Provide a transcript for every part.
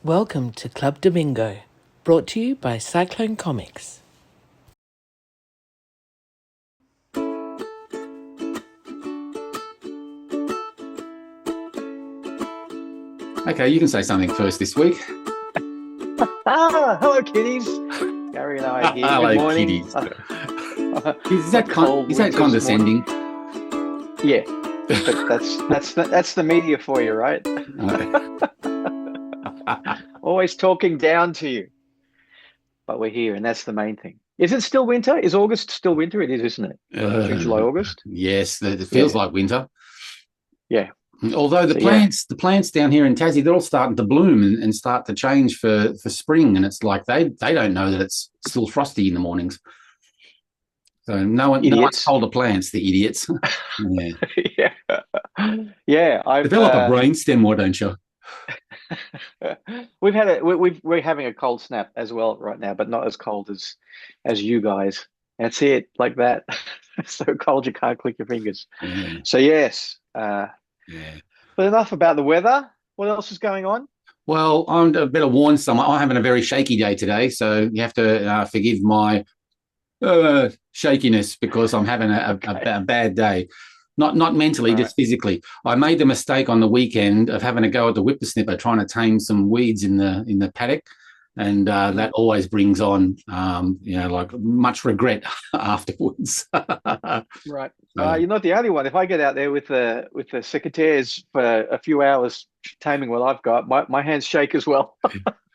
Welcome to Club Damingo, brought to you by Cyclone Comics. Okay, you can say something first this week. Hello, kiddies. Gary and I are here. Hello, Good morning. kiddies. Is that condescending? Yeah, but that's the media for you, right? Always talking down to you. But we're here, and that's the main thing. Is it still winter? Is August still winter? It is, isn't it? June, July, August. Yes, it feels like winter. Yeah. Although the plants down here in Tassie, they're all starting to bloom and start to change for spring, and it's like they don't know that it's still frosty in the mornings. So no one's told the plants, the idiots. Yeah. Yeah. Develop a brainstem, why don't you? We're having a cold snap as well right now, but not as cold as you guys. That's it, like that. So cold you can't click your fingers. Yeah. So yes. Yeah. But enough about the weather. What else is going on? Well, I'm a bit of warn someone. I'm having a very shaky day today, so you have to forgive my shakiness because I'm having a bad day. Not mentally, just physically. I made the mistake on the weekend of having a go at the whippersnipper, trying to tame some weeds in the paddock, and that always brings on, like much regret afterwards. Right. You're not the only one. If I get out there with the secateurs for a few hours taming what I've got, my hands shake as well.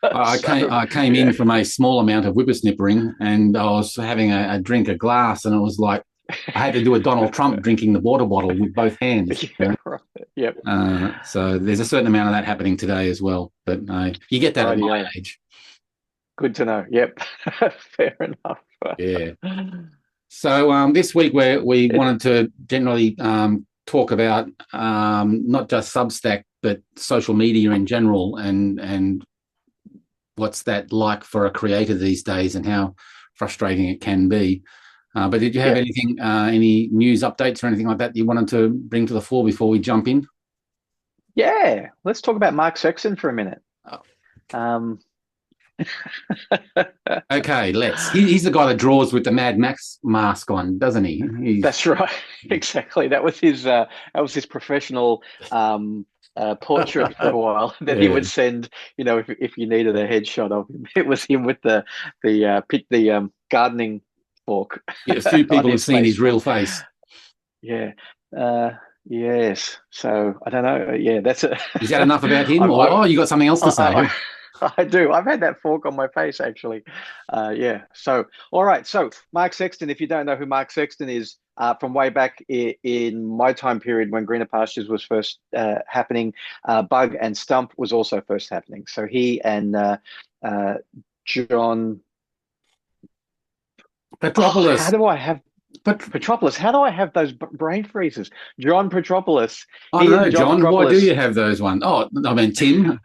I came in from a small amount of whippersnippering, and I was having a drink of glass, and it was like I had to do a Donald Trump drinking the water bottle with both hands. Yeah, right. Yep. So there's a certain amount of that happening today as well, but you get that at my age. Good to know. Yep. Fair enough. Yeah. So this week we wanted to generally talk about not just Substack, but social media in general, and what's that like for a creator these days, and how frustrating it can be. But did you have anything, any news updates or anything like that you wanted to bring to the fore before we jump in? Yeah, let's talk about Mark Sexton for a minute. Okay, let's. He's the guy that draws with the Mad Max mask on, doesn't he? That's right. Exactly. That was his professional portrait for a while that he would send. If you needed a headshot of him, it was him with the gardening fork. Yeah, a few people have seen his real face. Yeah. Yes. So I don't know. Yeah, that's it. Is that enough about him? You got something else to say? I do. I've had that fork on my face, actually. So, all right. So Mark Sexton, if you don't know who Mark Sexton is, from way back in my time period when Greener Pastures was first happening, Bug and Stump was also first happening. So he and John Petropoulos. How do I have Petropoulos? How do I have those brain freezes? John Petropoulos. I don't know, John. Why do you have those ones? Oh, I mean, Tim.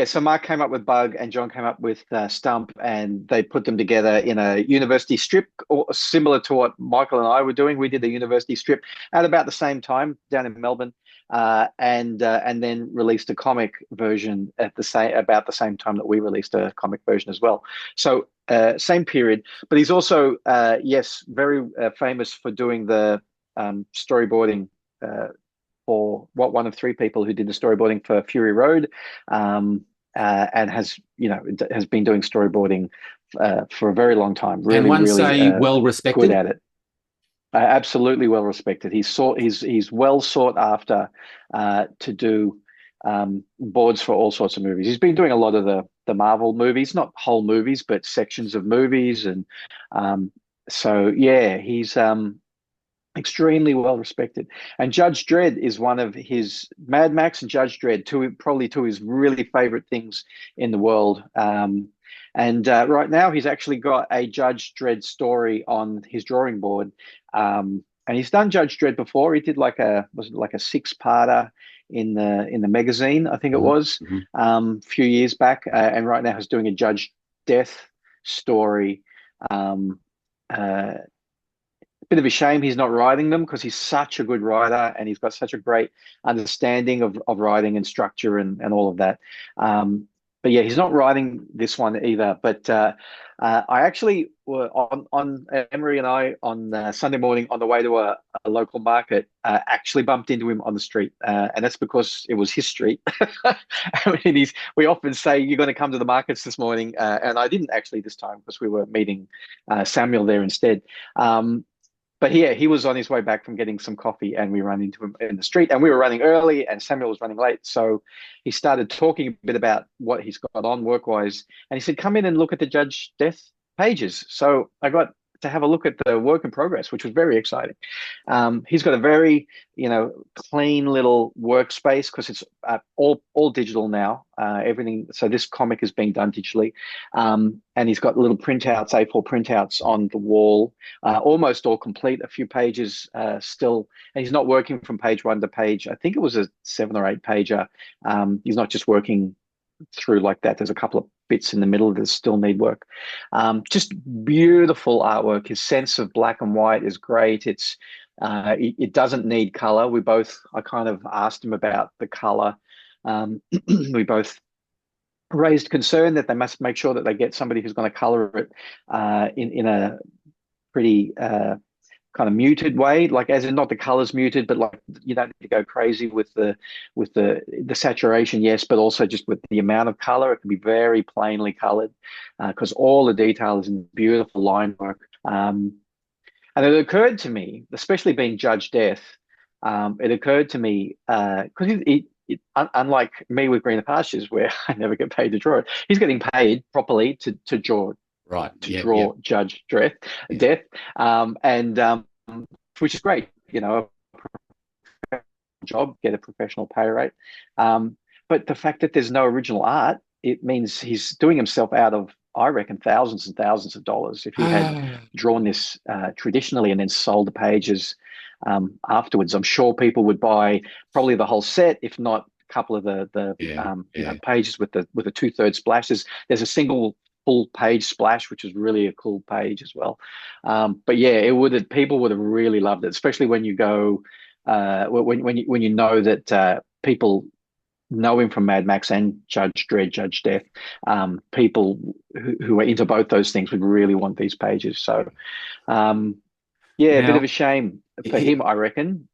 So Mark came up with Bug and John came up with Stump, and they put them together in a university strip, or similar to what Michael and I were doing. We did the university strip at about the same time down in Melbourne, and then released a comic version about the same time that we released a comic version as well. So same period, but he's also very famous for doing the storyboarding for one of three people who did the storyboarding for Fury Road, and has been doing storyboarding for a very long time. Really, well respected. Good at it. Absolutely well respected. He's well sought after to do boards for all sorts of movies. He's been doing a lot of the Marvel movies, not whole movies, but sections of movies, and he's extremely well respected. And Judge Dredd is one of his Mad Max and Judge Dredd, probably two of his really favorite things in the world. And right now he's actually got a Judge Dredd story on his drawing board. And he's done Judge Dredd before. He did was it like a 6-parter in the magazine, I think it was, a few years back. And right now he's doing a Judge Death story bit of a shame he's not writing them because he's such a good writer and he's got such a great understanding of writing and structure and all of that. But yeah, he's not writing this one either. But I actually were on Emery and I on Sunday morning on the way to a local market, actually bumped into him on the street. And that's because it was his street. We often say, "You're going to come to the markets this morning." And I didn't actually this time because we were meeting Samuel there instead. But yeah, he was on his way back from getting some coffee and we ran into him in the street and we were running early and Samuel was running late. So he started talking a bit about what he's got on work-wise. And he said, come in and look at the Judge Death pages. So I got to have a look at the work in progress, which was very exciting. He's got a very, clean little workspace because it's all digital now. Everything. So this comic is being done digitally, and he's got little printouts, A4 printouts on the wall, almost all complete. A few pages still, and he's not working from page 1 to page. I think it was a 7 or 8 pager. He's not just working through like that. There's a couple of bits in the middle that still need work. Just beautiful artwork. His sense of black and white is great. It doesn't need color. I kind of asked him about the color. We both raised concern that they must make sure that they get somebody who's going to color it in a pretty kind of muted way, like as in not the colors muted, but like you don't need to go crazy with the saturation, yes, but also just with the amount of color. It can be very plainly colored because all the detail is in beautiful line work. And it occurred to me, especially being Judge Death, it occurred to me because unlike me with Greener Pastures, where I never get paid to draw it, he's getting paid properly to draw. Right. Draw Judge Death, and which is great, a job, get a professional pay rate. But the fact that there's no original art, it means he's doing himself out of, I reckon, thousands and thousands of dollars if he had drawn this traditionally and then sold the pages afterwards. I'm sure people would buy probably the whole set, if not a couple of the pages with the 2/3 splash. There's a single full page splash, which is really a cool page as well. But yeah, people would have really loved it, especially when you go when you know that people know him from Mad Max and Judge Dredd, Judge Death. People who are into both those things would really want these pages. So a bit of a shame for him, I reckon.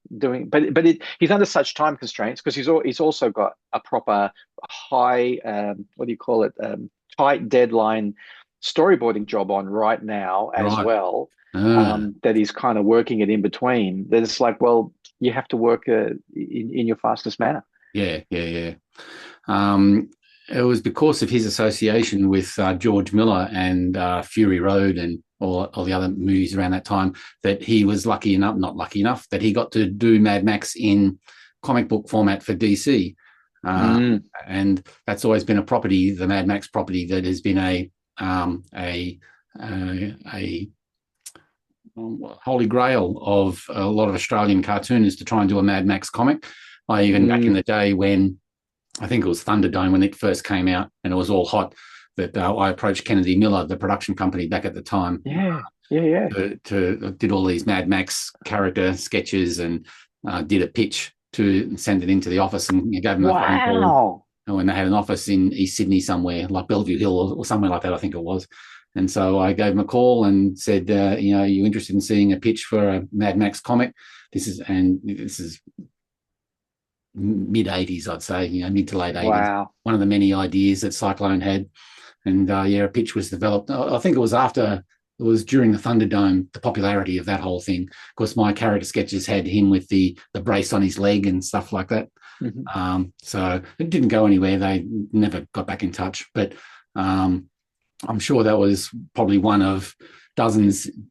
He's under such time constraints because he's also got a proper high tight deadline storyboarding job on right now as well. That he's kind of working it in between. That it's like, well, you have to work in your fastest manner. Yeah. It was because of his association with George Miller and Fury Road and all the other movies around that time that he was not lucky enough that he got to do Mad Max in comic book format for DC. And that's always been a property, the Mad Max property, that has been a holy grail of a lot of Australian cartoonists to try and do a Mad Max comic. Even back in the day when I think it was Thunderdome when it first came out and it was all hot, that I approached Kennedy Miller, the production company back at the time. To did all these Mad Max character sketches and did a pitch to send it into the office and gave them a phone call when they had an office in East Sydney somewhere, like Bellevue Hill or somewhere like that, I think it was. And so I gave him a call and said, are you interested in seeing a pitch for a Mad Max comic? This is mid 80s, I'd say, mid to late 80s. Wow. One of the many ideas that Cyclone had. And a pitch was developed. I think it was during the Thunderdome, the popularity of that whole thing. Of course, my character sketches had him with the brace on his leg and stuff like that. So it didn't go anywhere. They never got back in touch. But I'm sure that was probably one of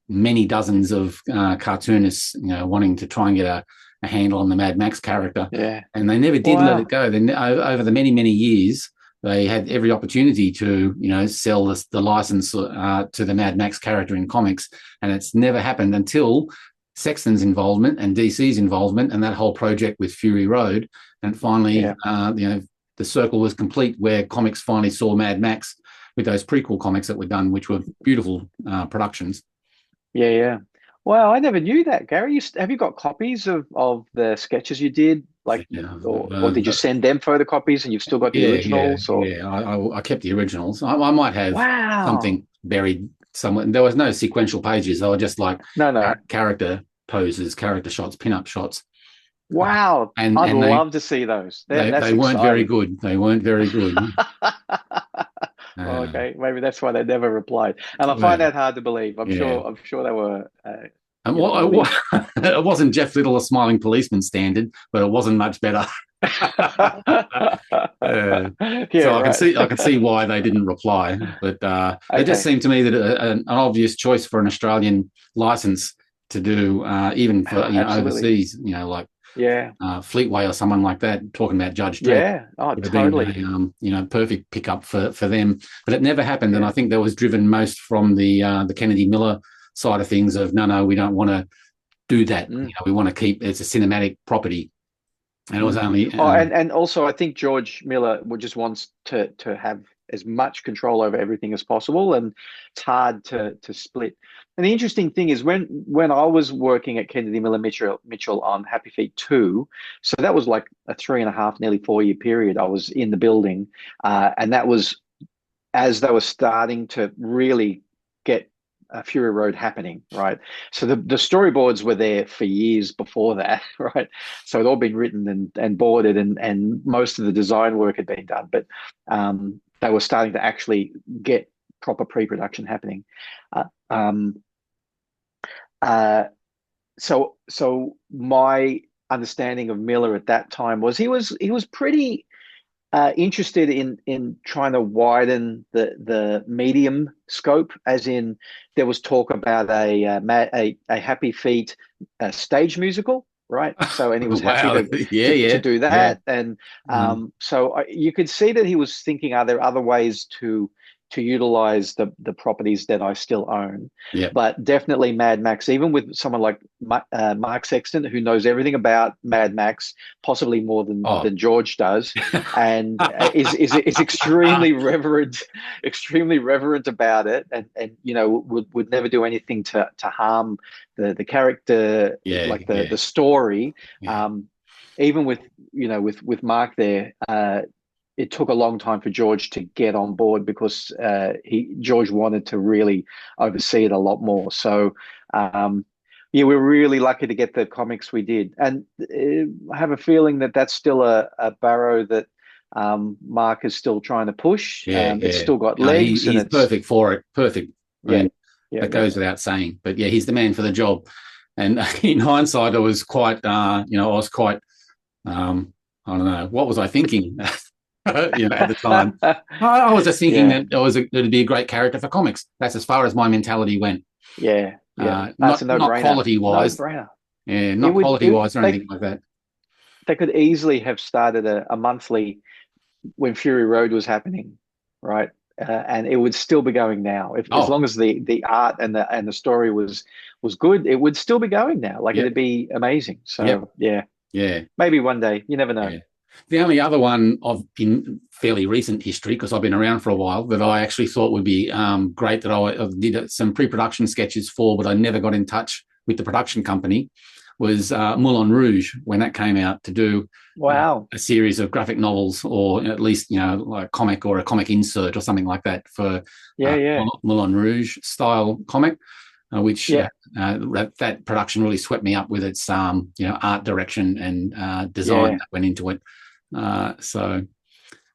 many dozens of cartoonists, wanting to try and get a handle on the Mad Max character. Yeah. And they never did let it go. Then over the many, many years, they had every opportunity to, sell the license to the Mad Max character in comics, and it's never happened until Sexton's involvement and DC's involvement and that whole project with Fury Road. And finally, the circle was complete where comics finally saw Mad Max with those prequel comics that were done, which were beautiful productions. Yeah. Wow, I never knew that, Gary. Have you got copies of the sketches you did? Like, Yeah, or did you send them photocopies and you've still got the originals? Or I kept the originals. I might have wow, something buried somewhere. There was no sequential pages. They were just like no, character poses, character shots, pin-up shots. wow! And I'd and they love to see those. That's they weren't very exciting. good. They weren't very good. Well, Uh, okay, maybe that's why they never replied. And I find well, that hard to believe. yeah. I'm sure they were, And really. it wasn't Jeff Little, a smiling policeman standard, but it wasn't much better. Yeah, So right. I can see why they didn't reply, but it just Okay. seemed to me that an obvious choice for an Australian license to do, even for Absolutely. overseas, like Yeah. Fleetway or someone like that, talking about Judge Dredd, Yeah. Oh, would have been totally. a perfect pickup for them. But it never happened, and I Yeah. think that was driven most from the Kennedy Miller side of things. Of no, we don't want to do that. Mm, We want to keep it's a cinematic property, and it was mm. only Oh, and also I think George Miller just wants to have as much control over everything as possible, and it's hard to split. And the interesting thing is when I was working at Kennedy Miller Mitchell on Happy Feet 2, so that was like a 3.5, nearly 4 year period. I was in the building, and that was as they were starting to really get Fury Road happening, right? So the storyboards were there for years before that, right? So it all been written and boarded, and most of the design work had been done, but they were starting to actually get proper pre-production happening. Uh, um, uh, so my understanding of Miller at that time was he was pretty interested in trying to widen the medium scope, as in there was talk about a Happy Feet stage musical, right? So, and he was happy wow, yeah, to yeah, do yeah. that, and Mm. you could see that he was thinking, are there other ways to utilize the properties that I still own? Yeah. But definitely Mad Max, even with someone like Mark Sexton, who knows everything about Mad Max, possibly more Oh, than George does, and is extremely reverent about it, and would never do anything to harm the character, yeah, like the yeah, story. yeah, Um, Even with Mark there, it took a long time for George to get on board, because George wanted to really oversee it a lot more. So yeah, we're really lucky to get the comics we did, and I have a feeling that that's still a barrow that Mark is still trying to push. yeah, It's yeah. still got No, legs, and he's it's perfect for it. Perfect. I yeah, mean, yeah, that yeah. goes without saying. But yeah, he's the man for the job. And in hindsight, I was quite, I don't know, what was I thinking? At the time, I was just thinking Yeah, that it'd be a great character for comics. That's as far as my mentality went. yeah, yeah. That's a Not no-brainer. quality wise, No-brainer. yeah, It not would quality wise or anything like that. they could easily have started a monthly when Fury Road was happening, right? And it would still be going now, if as Oh, long as the art and the story was good, it would still be going now. Like, yep, it'd be amazing. yep, So yeah, yeah. maybe one day. You never know. Yeah. The only other one of in fairly recent history, because I've been around for a while, that I actually thought would be great that I did some pre-production sketches for, but I never got in touch with the production company, was Moulin Rouge, when that came out, to do Wow. a series of graphic novels, or at least, like a comic or a comic insert or something like that for Yeah, yeah, Moulin Rouge style comic, which yeah, that production really swept me up with its art direction and design yeah. that went into it. So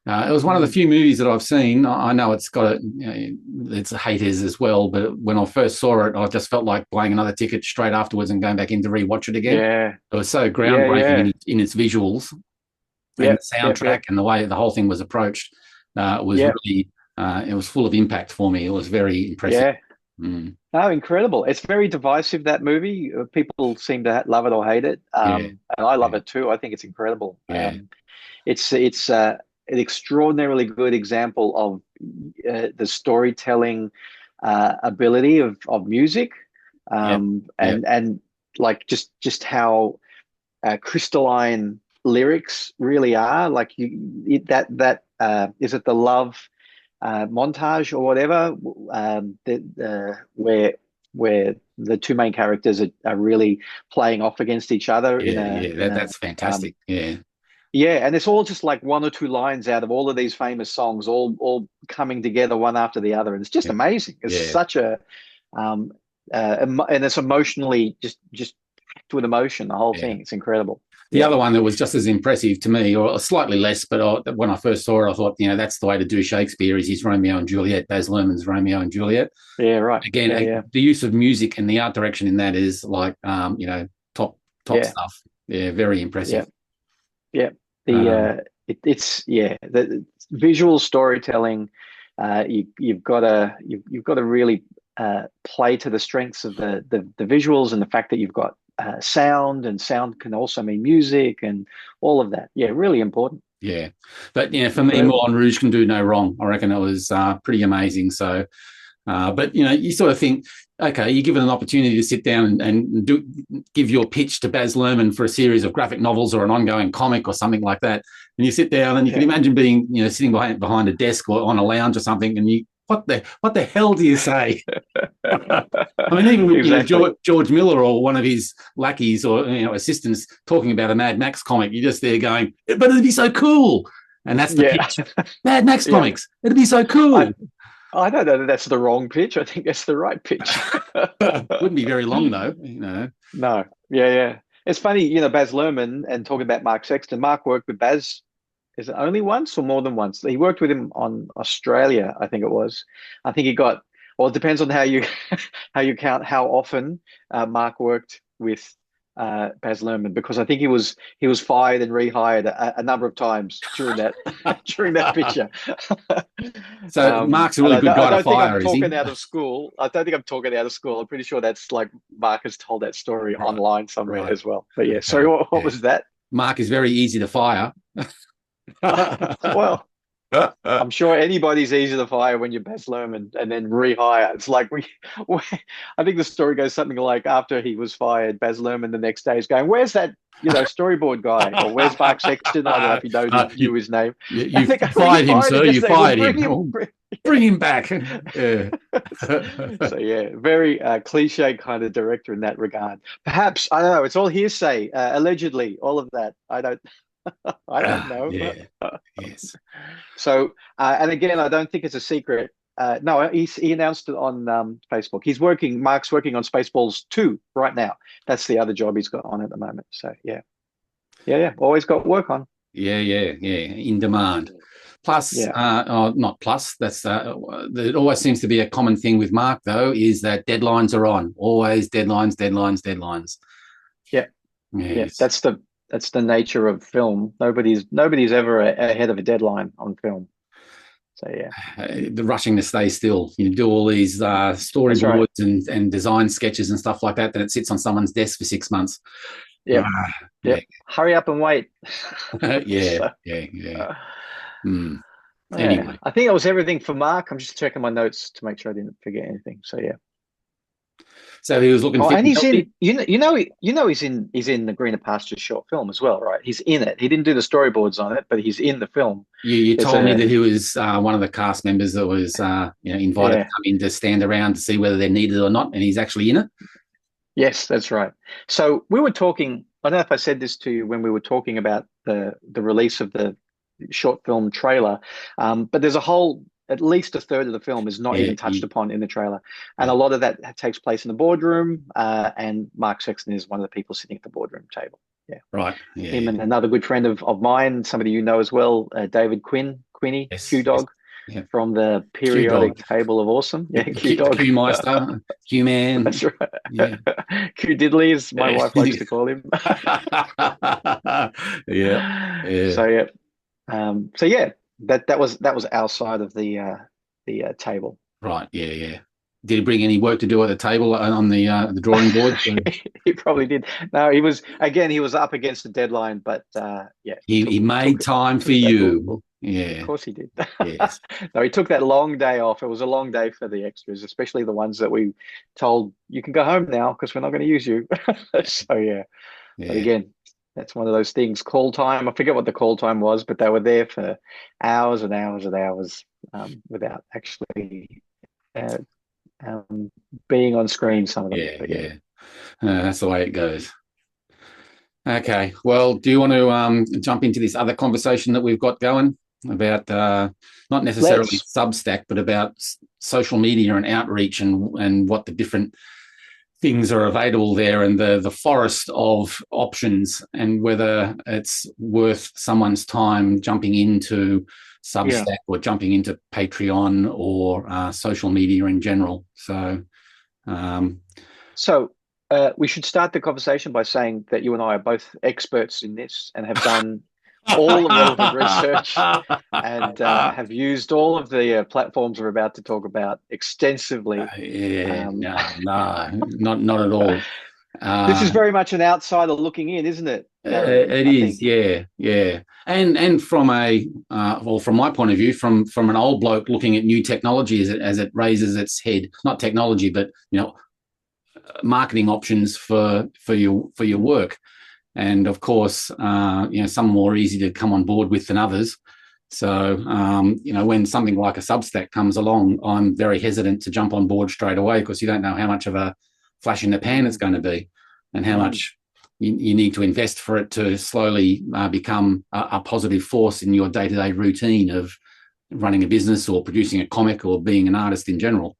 it was one of the Mm. few movies that I've seen. I know it's got its haters as well, but when I first saw it, I just felt like buying another ticket straight afterwards and going back in to rewatch it again. Yeah, It was so yeah, groundbreaking yeah. in its visuals and Yep, the yep, soundtrack yep, and the way the whole thing was approached. Was yep, really it was full of impact for me. It was very impressive. yeah. Mm, Oh, incredible. It's very divisive, that movie. People seem to love it or hate it. yeah, And I love yeah, it too. I think it's incredible. yeah, It's an extraordinarily good example of the storytelling ability of music, yep, yep, and like just how crystalline lyrics really are. Like is it the love montage or whatever, where where the two main characters are really playing off against each other That's fantastic. Yeah, and it's all just like one or two lines out of all of these famous songs, all coming together one after the other, and it's just amazing. It's such a and it's emotionally just packed with emotion. The whole thing, it's incredible. The other one that was just as impressive to me, or slightly less, but when I first saw it, I thought, that's the way to do Shakespeare is his Romeo and Juliet, Baz Luhrmann's Romeo and Juliet. Yeah, right. Again, the use of music and the art direction in that is like, top stuff. Yeah, very impressive. Yeah. The visual storytelling. You've got to really play to the strengths of the visuals and the fact that you've got sound, and sound can also mean music and all of that. Yeah, really important. Yeah, but for me, Moulin Rouge can do no wrong. I reckon it was pretty amazing. So, but you sort of think, okay, you're given an opportunity to sit down and give your pitch to Baz Luhrmann for a series of graphic novels or an ongoing comic or something like that, and you sit down and you can imagine being sitting behind a desk or on a lounge or something, and what the hell do you say? I mean, even with George Miller or one of his lackeys or assistants talking about a Mad Max comic, you're just there going, but it'd be so cool. And that's the pitch. Mad Max comics. It'd be so cool. I don't know that that's the wrong pitch. I think that's the right pitch. Wouldn't be very long though, No. Yeah. It's funny, Baz Luhrmann, and talking about Mark Sexton. Mark worked with Baz. Is it only once or more than once? He worked with him on Australia, I think it was. I think he got. Well, it depends on how you count how often Mark worked with Baz Luhrmann, because I think he was fired and rehired a number of times during that picture. So Mark's a really good guy to fire. I don't think I'm talking out of school. I don't think I'm talking out of school. I'm pretty sure that's like Mark has told that story online somewhere as well. But yeah, sorry, what was that? Mark is very easy to fire. Well, I'm sure anybody's easy to fire when you're Baz Luhrmann and then rehire. It's like I think the story goes something like, after he was fired, Baz Luhrmann the next day is going, "Where's that storyboard guy?" Or "Where's Mark Sexton?" I don't know if you know his name. You fired him, sir. You fired him. Bring him back. Yeah. So yeah, very cliche kind of director in that regard. Perhaps, I don't know. It's all hearsay, allegedly. All of that. I don't know. Yes. So, and again, I don't think it's a secret. No, he announced it on Facebook. Mark's working on Spaceballs 2 right now. That's the other job he's got on at the moment. So, yeah. Always got work on. Yeah. In demand. Plus, not plus. That's it. Always seems to be a common thing with Mark, though, is that deadlines are on. Always deadlines. Yeah. Yes. That's the nature of film. Nobody's ever ahead of a deadline on film. So yeah, the rushing to stay still. You do all these storyboards and design sketches and stuff like that. Then it sits on someone's desk for 6 months. Yeah. Hurry up and wait. Yeah. Anyway, I think that was everything for Mark. I'm just checking my notes to make sure I didn't forget anything. So yeah. So he was looking. And he's in. He's in the Greener Pastures short film as well, right? He's in it. He didn't do the storyboards on it, but he's in the film. You told me that he was one of the cast members that was invited to come in to stand around to see whether they're needed or not, and he's actually in it. Yes, that's right. So we were talking. I don't know if I said this to you when we were talking about the release of the short film trailer, but there's at least a third of the film is not even touched upon in the trailer. And a lot of that takes place in the boardroom, and Mark Sexton is one of the people sitting at the boardroom table. Yeah. Right. Yeah, Him and another good friend of mine, somebody you know as well, David Quinny, Q-Dog, from the periodic table of awesome. Yeah, Q-Dog. Q-Meister, Q-Man. That's right. Yeah. Q-Diddley, as my wife likes to call him. Yeah. So yeah. That was our side of the table. Right. Yeah. Did he bring any work to do at the table on the drawing board? He probably did. No, he was up against the deadline, but he made time for you. Yeah, of course he did. Yes. No, he took that long day off. It was a long day for the extras, especially the ones that we told you can go home now because we're not going to use you. So yeah. But again, that's one of those things. Call time. I forget what the call time was, but they were there for hours and hours and hours without actually being on screen, some of them. Yeah, But yeah. That's the way it goes. Okay. Well, do you want to jump into this other conversation that we've got going about not necessarily Let's. Substack, but about social media and outreach and what the different things are available there and the forest of options and whether it's worth someone's time jumping into Substack or jumping into Patreon or social media in general. So, So we should start the conversation by saying that you and I are both experts in this and have done all the relevant research and have used all of the platforms we're about to talk about extensively. no, not at all. This is very much an outsider looking in, isn't it, Gary? It I is, think. yeah. And from a from my point of view, from an old bloke looking at new technology as it raises its head, not technology, but marketing options for your work. And of course, some are more easy to come on board with than others. So, when something like a Substack comes along, I'm very hesitant to jump on board straight away because you don't know how much of a flash in the pan it's going to be and how much you need to invest for it to slowly become a positive force in your day-to-day routine of running a business or producing a comic or being an artist in general.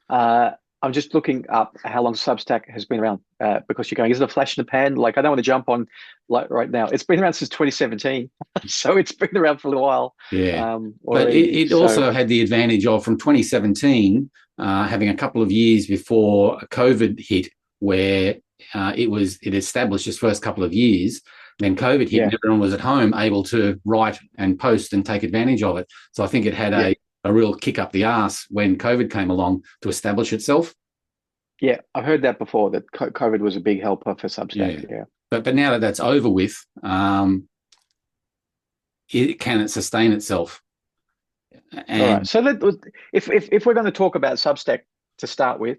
I'm just looking up how long Substack has been around because you're going, is it a flash in the pan? Like, I don't want to jump on like right now. It's been around since 2017. So it's been around for a while. Yeah. But it also had the advantage of from 2017 having a couple of years before COVID hit where it established its first couple of years. Then COVID hit and everyone was at home able to write and post and take advantage of it. So I think it had a real kick up the arse when COVID came along to establish itself. Yeah, I've heard that before, that COVID was a big helper for Substack. Yeah. But now that that's over with, can it sustain itself? And, all right. So if we're going to talk about Substack to start with,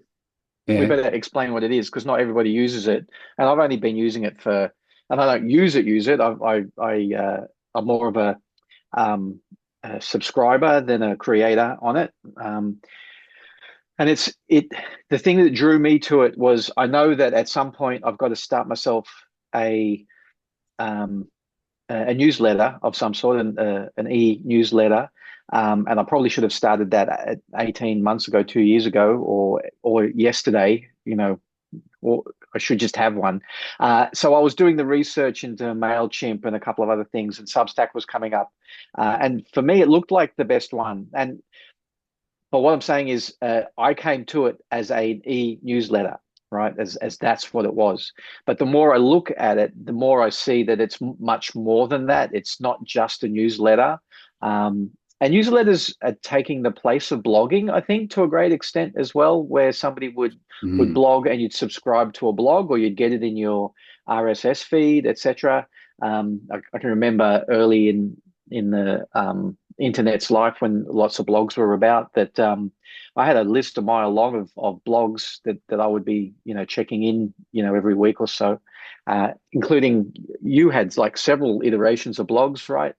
we better explain what it is because not everybody uses it. And I've only been using it and I don't use it. I'm more of a subscriber than a creator on it. And the thing that drew me to it was I know that at some point I've got to start myself a newsletter of some sort, an e-newsletter. And I probably should have started that 18 months ago, 2 years ago, or yesterday, or I should just have one. So I was doing the research into MailChimp and a couple of other things, and Substack was coming up. And for me, it looked like the best one. But what I'm saying is I came to it as an e-newsletter, right, as that's what it was. But the more I look at it, the more I see that it's much more than that. It's not just a newsletter. And newsletters are taking the place of blogging, I think, to a great extent as well, where somebody would blog and you'd subscribe to a blog or you'd get it in your RSS feed, etc. I can remember early in the internet's life when lots of blogs were about that. I had a list a mile long of blogs that I would be, checking in, every week or so, including you had like several iterations of blogs, right?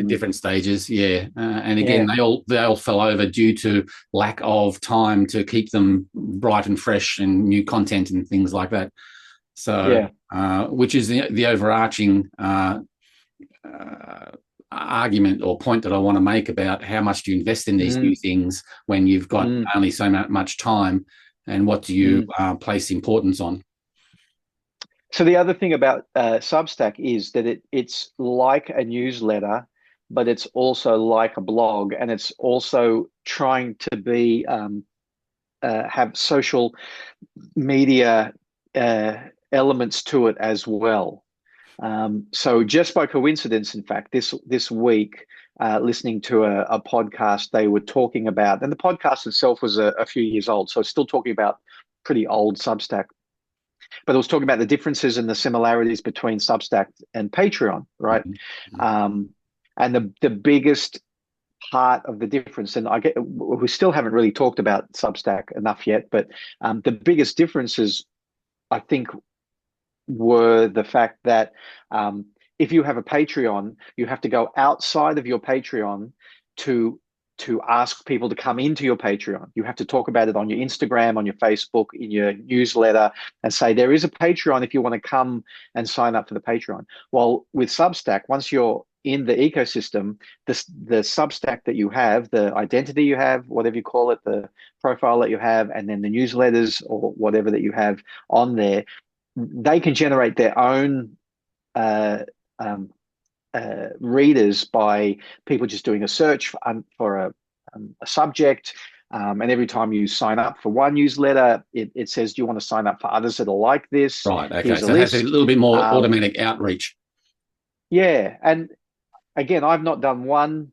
Different stages, and again, they all fell over due to lack of time to keep them bright and fresh and new content and things like that. So, which is the overarching argument or point that I want to make about how much do you invest in these new things when you've got only so much time, and what do you place importance on? So the other thing about Substack is that it's like a newsletter, but it's also like a blog, and it's also trying to be have social media elements to it as well. So just by coincidence, in fact, this week, listening to a podcast, they were talking about, and the podcast itself was a few years old, so it's still talking about pretty old Substack. But it was talking about the differences and the similarities between Substack and Patreon, right? And the biggest part of the difference, and we still haven't really talked about Substack enough yet, but the biggest differences, I think, were the fact that if you have a Patreon, you have to go outside of your Patreon to to ask people to come into your Patreon. You have to talk about it on your Instagram, on your Facebook, in your newsletter, and say there is a Patreon if you want to come and sign up for the Patreon. Well, with Substack, once you're in the ecosystem, the Substack that you have, the identity you have, whatever you call it, the profile that you have, and then the newsletters or whatever that you have on there, they can generate their own readers by people just doing a search for a subject. And every time you sign up for one newsletter, it says, do you want to sign up for others that are like this? Right. Okay. Here's So it has a little bit more automatic outreach. Yeah. And again, I've not done one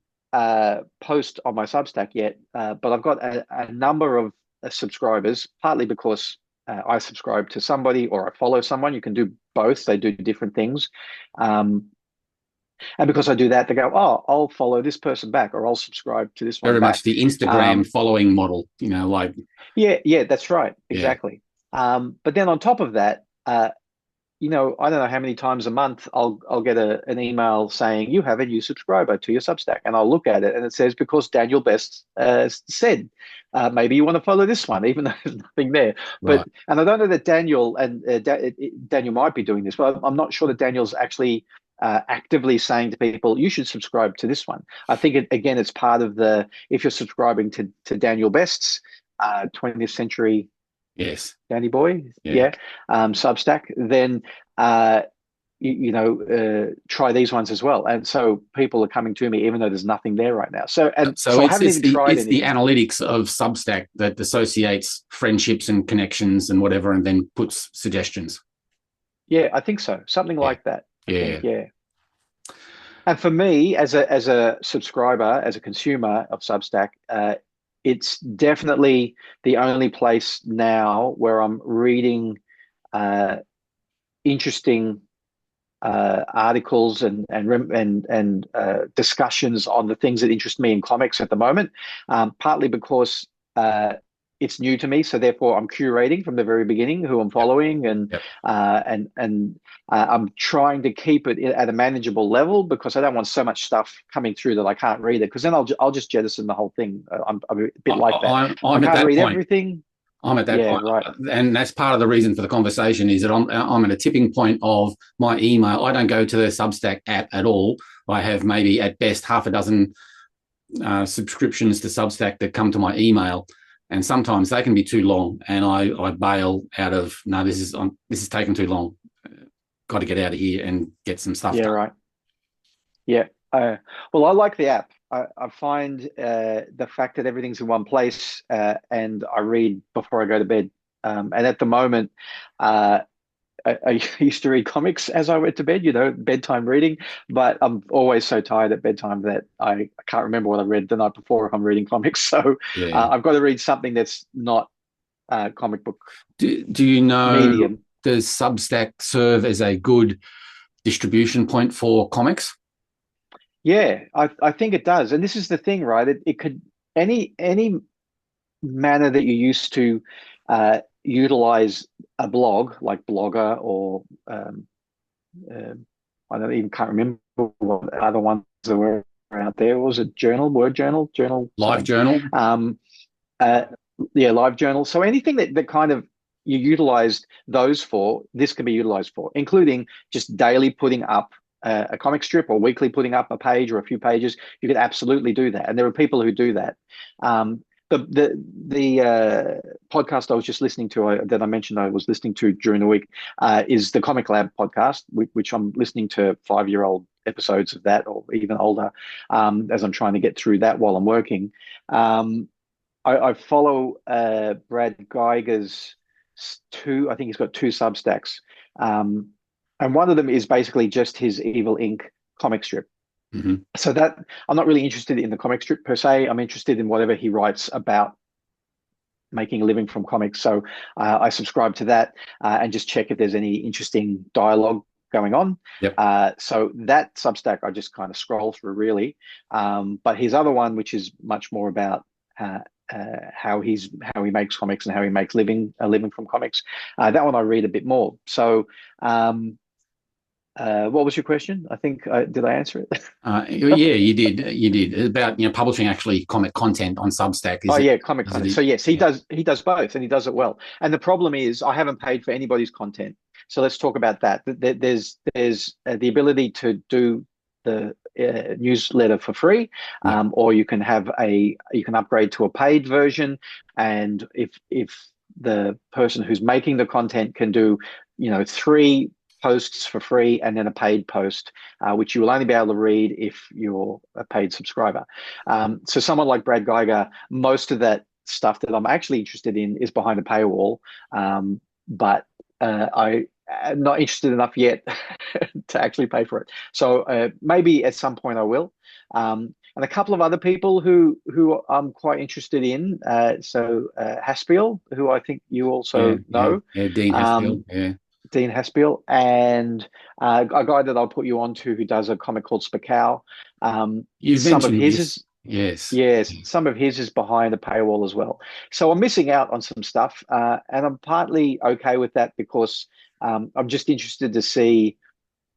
post on my Substack yet, but I've got a number of subscribers, partly because I subscribe to somebody or I follow someone. You can do both. They do different things. And because I do that, they go, oh, I'll follow this person back, or I'll subscribe to this one Very back. much the Instagram following model, like. Yeah, that's right. Exactly. Yeah. But then on top of that, I don't know how many times a month I'll get an email saying you have a new subscriber to your Substack, and I'll look at it and it says, because Daniel Best said, maybe you want to follow this one, even though there's nothing there. But right. And I don't know that Daniel Daniel might be doing this, but I'm not sure that Daniel's actually actively saying to people, you should subscribe to this one. I think it's part of if you're subscribing to Daniel Best's 20th century. Yes. Danny Boy, Substack, then try these ones as well. And so people are coming to me, even though there's nothing there right now. So I haven't even tried anything. The analytics of Substack that associates friendships and connections and whatever, and then puts suggestions. Yeah, I think so. Something like that. Yeah. And for me, as a subscriber, as a consumer of Substack, it's definitely the only place now where I'm reading interesting articles and discussions on the things that interest me in comics at the moment. Partly because it's new to me, so therefore I'm curating from the very beginning who I'm following, and I'm trying to keep it at a manageable level, because I don't want so much stuff coming through that I can't read it, because then I'll just jettison the whole thing. I'm a bit like that. I can't read everything. I'm at that point, right. And that's part of the reason for the conversation is that I'm at a tipping point of my email. I don't go to the Substack app at all. I have maybe at best half a dozen subscriptions to Substack that come to my email. And sometimes they can be too long, and I bail out of, no, this is taking too long. Got to get out of here and get some stuff done. Right. Yeah. Well, I like the app. I find the fact that everything's in one place, and I read before I go to bed. And at the moment, I used to read comics as I went to bed, bedtime reading, but I'm always so tired at bedtime that I can't remember what I read the night before if I'm reading comics. So I've got to read something that's not comic book. Do you know, medium. Does Substack serve as a good distribution point for comics? Yeah, I think it does. And this is the thing, right? It could, any manner that you used to utilize a blog, like Blogger, or I can't remember what other ones there were out there. Was it Journal, Word Journal, Live Journal? Live Journal. So anything that kind of you utilized those for, this can be utilized for, including just daily putting up a comic strip, or weekly putting up a page or a few pages. You could absolutely do that, and there are people who do that. The podcast I was just listening to, that I mentioned I was listening to during the week, is the Comic Lab podcast, which I'm listening to 5-year-old episodes of that, or even older, as I'm trying to get through that while I'm working. I follow Brad Geiger's I think he's got 2 Substacks, and one of them is basically just his Evil Inc. comic strip. Mm-hmm. So that I'm not really interested in the comic strip per se. I'm interested in whatever he writes about making a living from comics. So I subscribe to that and just check if there's any interesting dialogue going on. Yep. So that Substack I just kind of scroll through, really. But his other one, which is much more about how he makes comics and how he makes a living from comics, that one I read a bit more. So What was your question? I think did I answer it? Yeah, you did. You did about publishing actually comic content on Substack. Oh yeah, comic content. So yes, he Yeah. does both, and he does it well. And the problem is, I haven't paid for anybody's content. So let's talk about that. There's the ability to do the newsletter for free, Yeah. or you can upgrade to a paid version. And if the person who's making the content can do, 3 posts for free and then a paid post, which you will only be able to read if you're a paid subscriber. So someone like Brad Geiger, most of that stuff that I'm actually interested in is behind a paywall, but I'm not interested enough yet to actually pay for it. So maybe at some point I will. And a couple of other people who I'm quite interested in. Haspiel, who I think you also know. Yeah, Dean Haspiel. Yeah. Dean Haspiel, and a guy that I'll put you on to who does a comic called Spakow. You've Some of mentioned his this. is Yes. some of his is behind a paywall as well. So I'm missing out on some stuff, and I'm partly okay with that because I'm just interested to see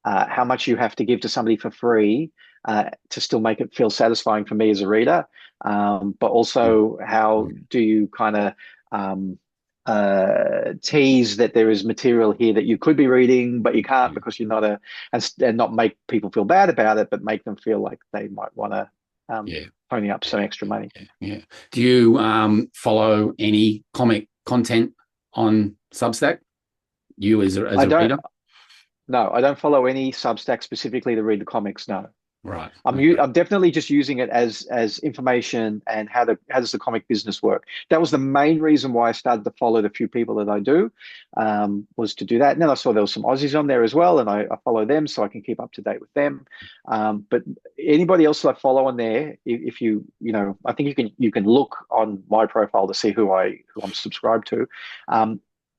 how much you have to give to somebody for free to still make it feel satisfying for me as a reader. But also, how do you kind of tease that there is material here that you could be reading, but you can't because you're not and not make people feel bad about it, but make them feel like they might want to pony up some extra money. Yeah. Do you follow any comic content on Substack? You as a reader? No, I don't follow any Substack specifically to read the comics. No. Right. I'm definitely just using it as information and how does the comic business work. That was the main reason why I started to follow the few people that I do, was to do that. And then I saw there was some Aussies on there as well, and I follow them so I can keep up to date with them. But anybody else that I follow on there, if I think you can look on my profile to see who I'm subscribed to.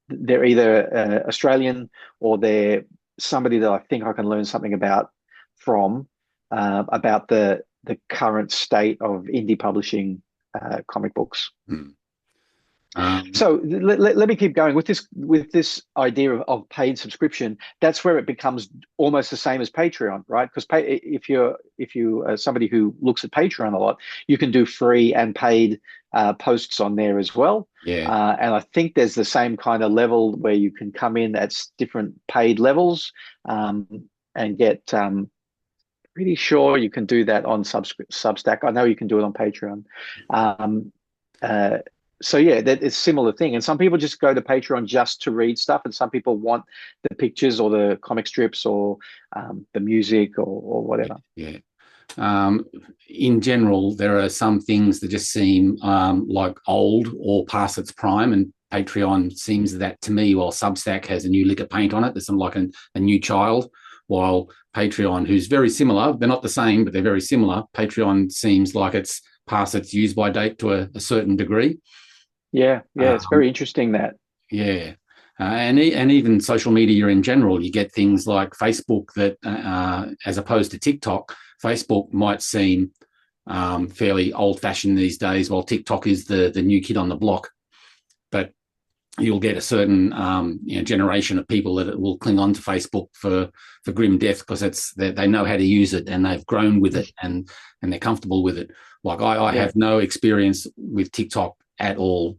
They're either Australian or they're somebody that I think I can learn something about the current state of indie publishing comic books. So let me keep going with this idea of paid subscription. That's where it becomes almost the same as Patreon, right? Because if you are somebody who looks at Patreon a lot, you can do free and paid posts on there as well. Yeah. And I think there's the same kind of level where you can come in at different paid levels and get. Pretty sure you can do that on Substack. I know you can do it on Patreon. So yeah, that is a similar thing. And some people just go to Patreon just to read stuff, and some people want the pictures or the comic strips or the music or whatever. Yeah. In general, there are some things that just seem like old or past its prime, and Patreon seems that to me, while Substack has a new lick of paint on it. There's some like a new child. While Patreon, who's very similar, they're not the same, but they're very similar. Patreon seems like it's past its use-by date to a certain degree. Yeah, it's very interesting that. Yeah, and even social media in general, you get things like Facebook that, as opposed to TikTok, Facebook might seem fairly old-fashioned these days, while TikTok is the new kid on the block. But you'll get a certain generation of people that will cling on to Facebook for grim death because they know how to use it and they've grown with it and they're comfortable with it. Like I have no experience with TikTok at all.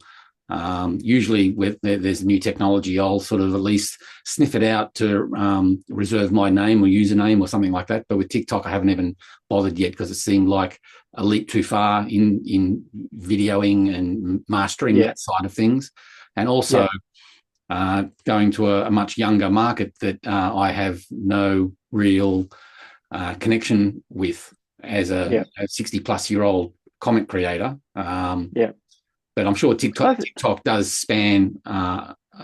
Usually there's new technology, I'll sort of at least sniff it out to reserve my name or username or something like that. But with TikTok, I haven't even bothered yet because it seemed like a leap too far in videoing and mastering that side of things. And also going to a much younger market that I have no real connection with as a 60-plus-year-old comic creator. But I'm sure TikTok does span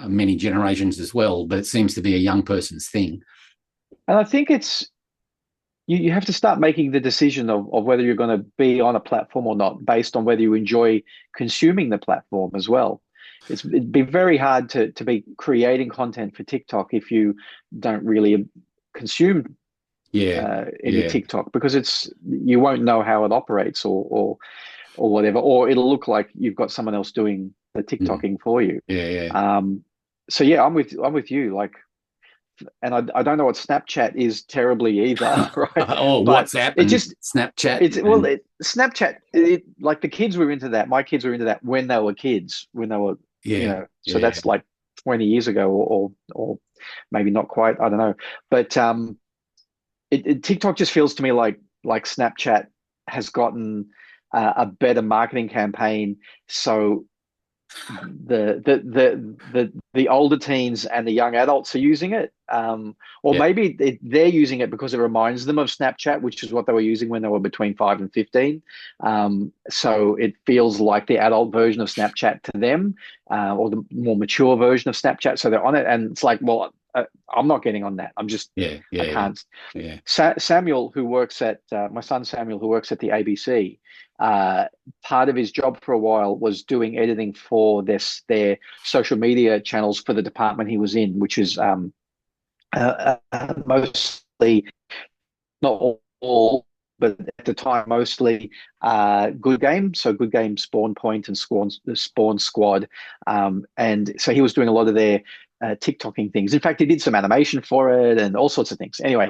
many generations as well, but it seems to be a young person's thing. And I think it's you have to start making the decision of whether you're going to be on a platform or not based on whether you enjoy consuming the platform as well. It'd be very hard to be creating content for TikTok if you don't really consume any TikTok, because you won't know how it operates or whatever, or it'll look like you've got someone else doing the TikToking for you. Yeah. So yeah, I'm with you. Like and I don't know what Snapchat is terribly either, right? or But WhatsApp it and just Snapchat. it's well, Snapchat. Like the kids were into that. My kids were into that when they were kids, when they were, Yeah, So yeah, that's like 20 years ago, or maybe not quite. I don't know. But TikTok just feels to me like Snapchat has gotten a better marketing campaign. So the older teens and the young adults are using it, or yeah, maybe they're using it because it reminds them of Snapchat, which is what they were using when they were between 5 and 15. So it feels like the adult version of Snapchat to them, or the more mature version of Snapchat. So they're on it, and it's like, well, I'm not getting on that. yeah, I yeah, can't. yeah, Samuel, who works at my son Samuel, who works at the ABC, part of his job for a while was doing editing for their social media channels for the department he was in, which is mostly, not all, but at the time mostly Good Game. So Good Game, Spawn Point, and Spawn Squad, and so he was doing a lot of their TikToking things. In fact, he did some animation for it and all sorts of things. Anyway,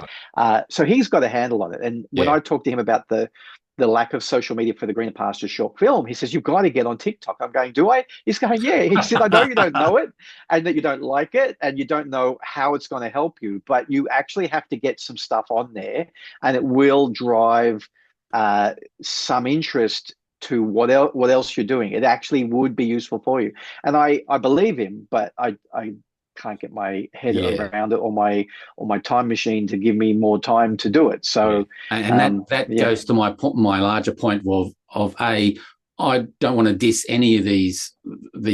so he's got a handle on it. And when yeah, I talked to him about the lack of social media for the Greener Pastures short film, he says, "You've got to get on TikTok." I'm going, "Do I?" He's going, "Yeah." He said, "I know you don't know it, and that you don't like it, and you don't know how it's going to help you, but you actually have to get some stuff on there, and it will drive some interest to what else you're doing. It actually would be useful for you." And I believe him, but I can't get my head yeah. around it, or my time machine to give me more time to do it. Yeah, So and that yeah, goes to my larger point of I don't want to diss any of these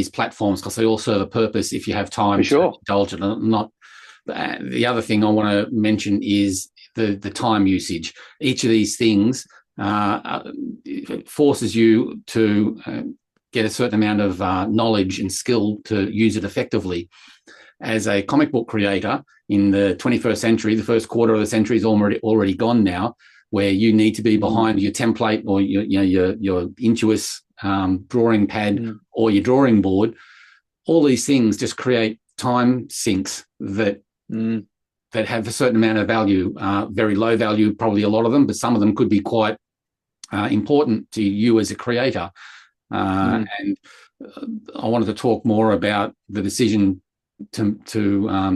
platforms because they all serve a purpose if you have for time to sure. indulge it. Not the other thing I want to mention is the time usage. Each of these things forces you to get a certain amount of knowledge and skill to use it effectively. As a comic book creator in the 21st century, the first quarter of the century is already gone now, where you need to be behind your template or your Intuos drawing pad or your drawing board. All these things just create time sinks that have a certain amount of value, very low value, probably a lot of them, but some of them could be quite important to you as a creator. And I wanted to talk more about the decision to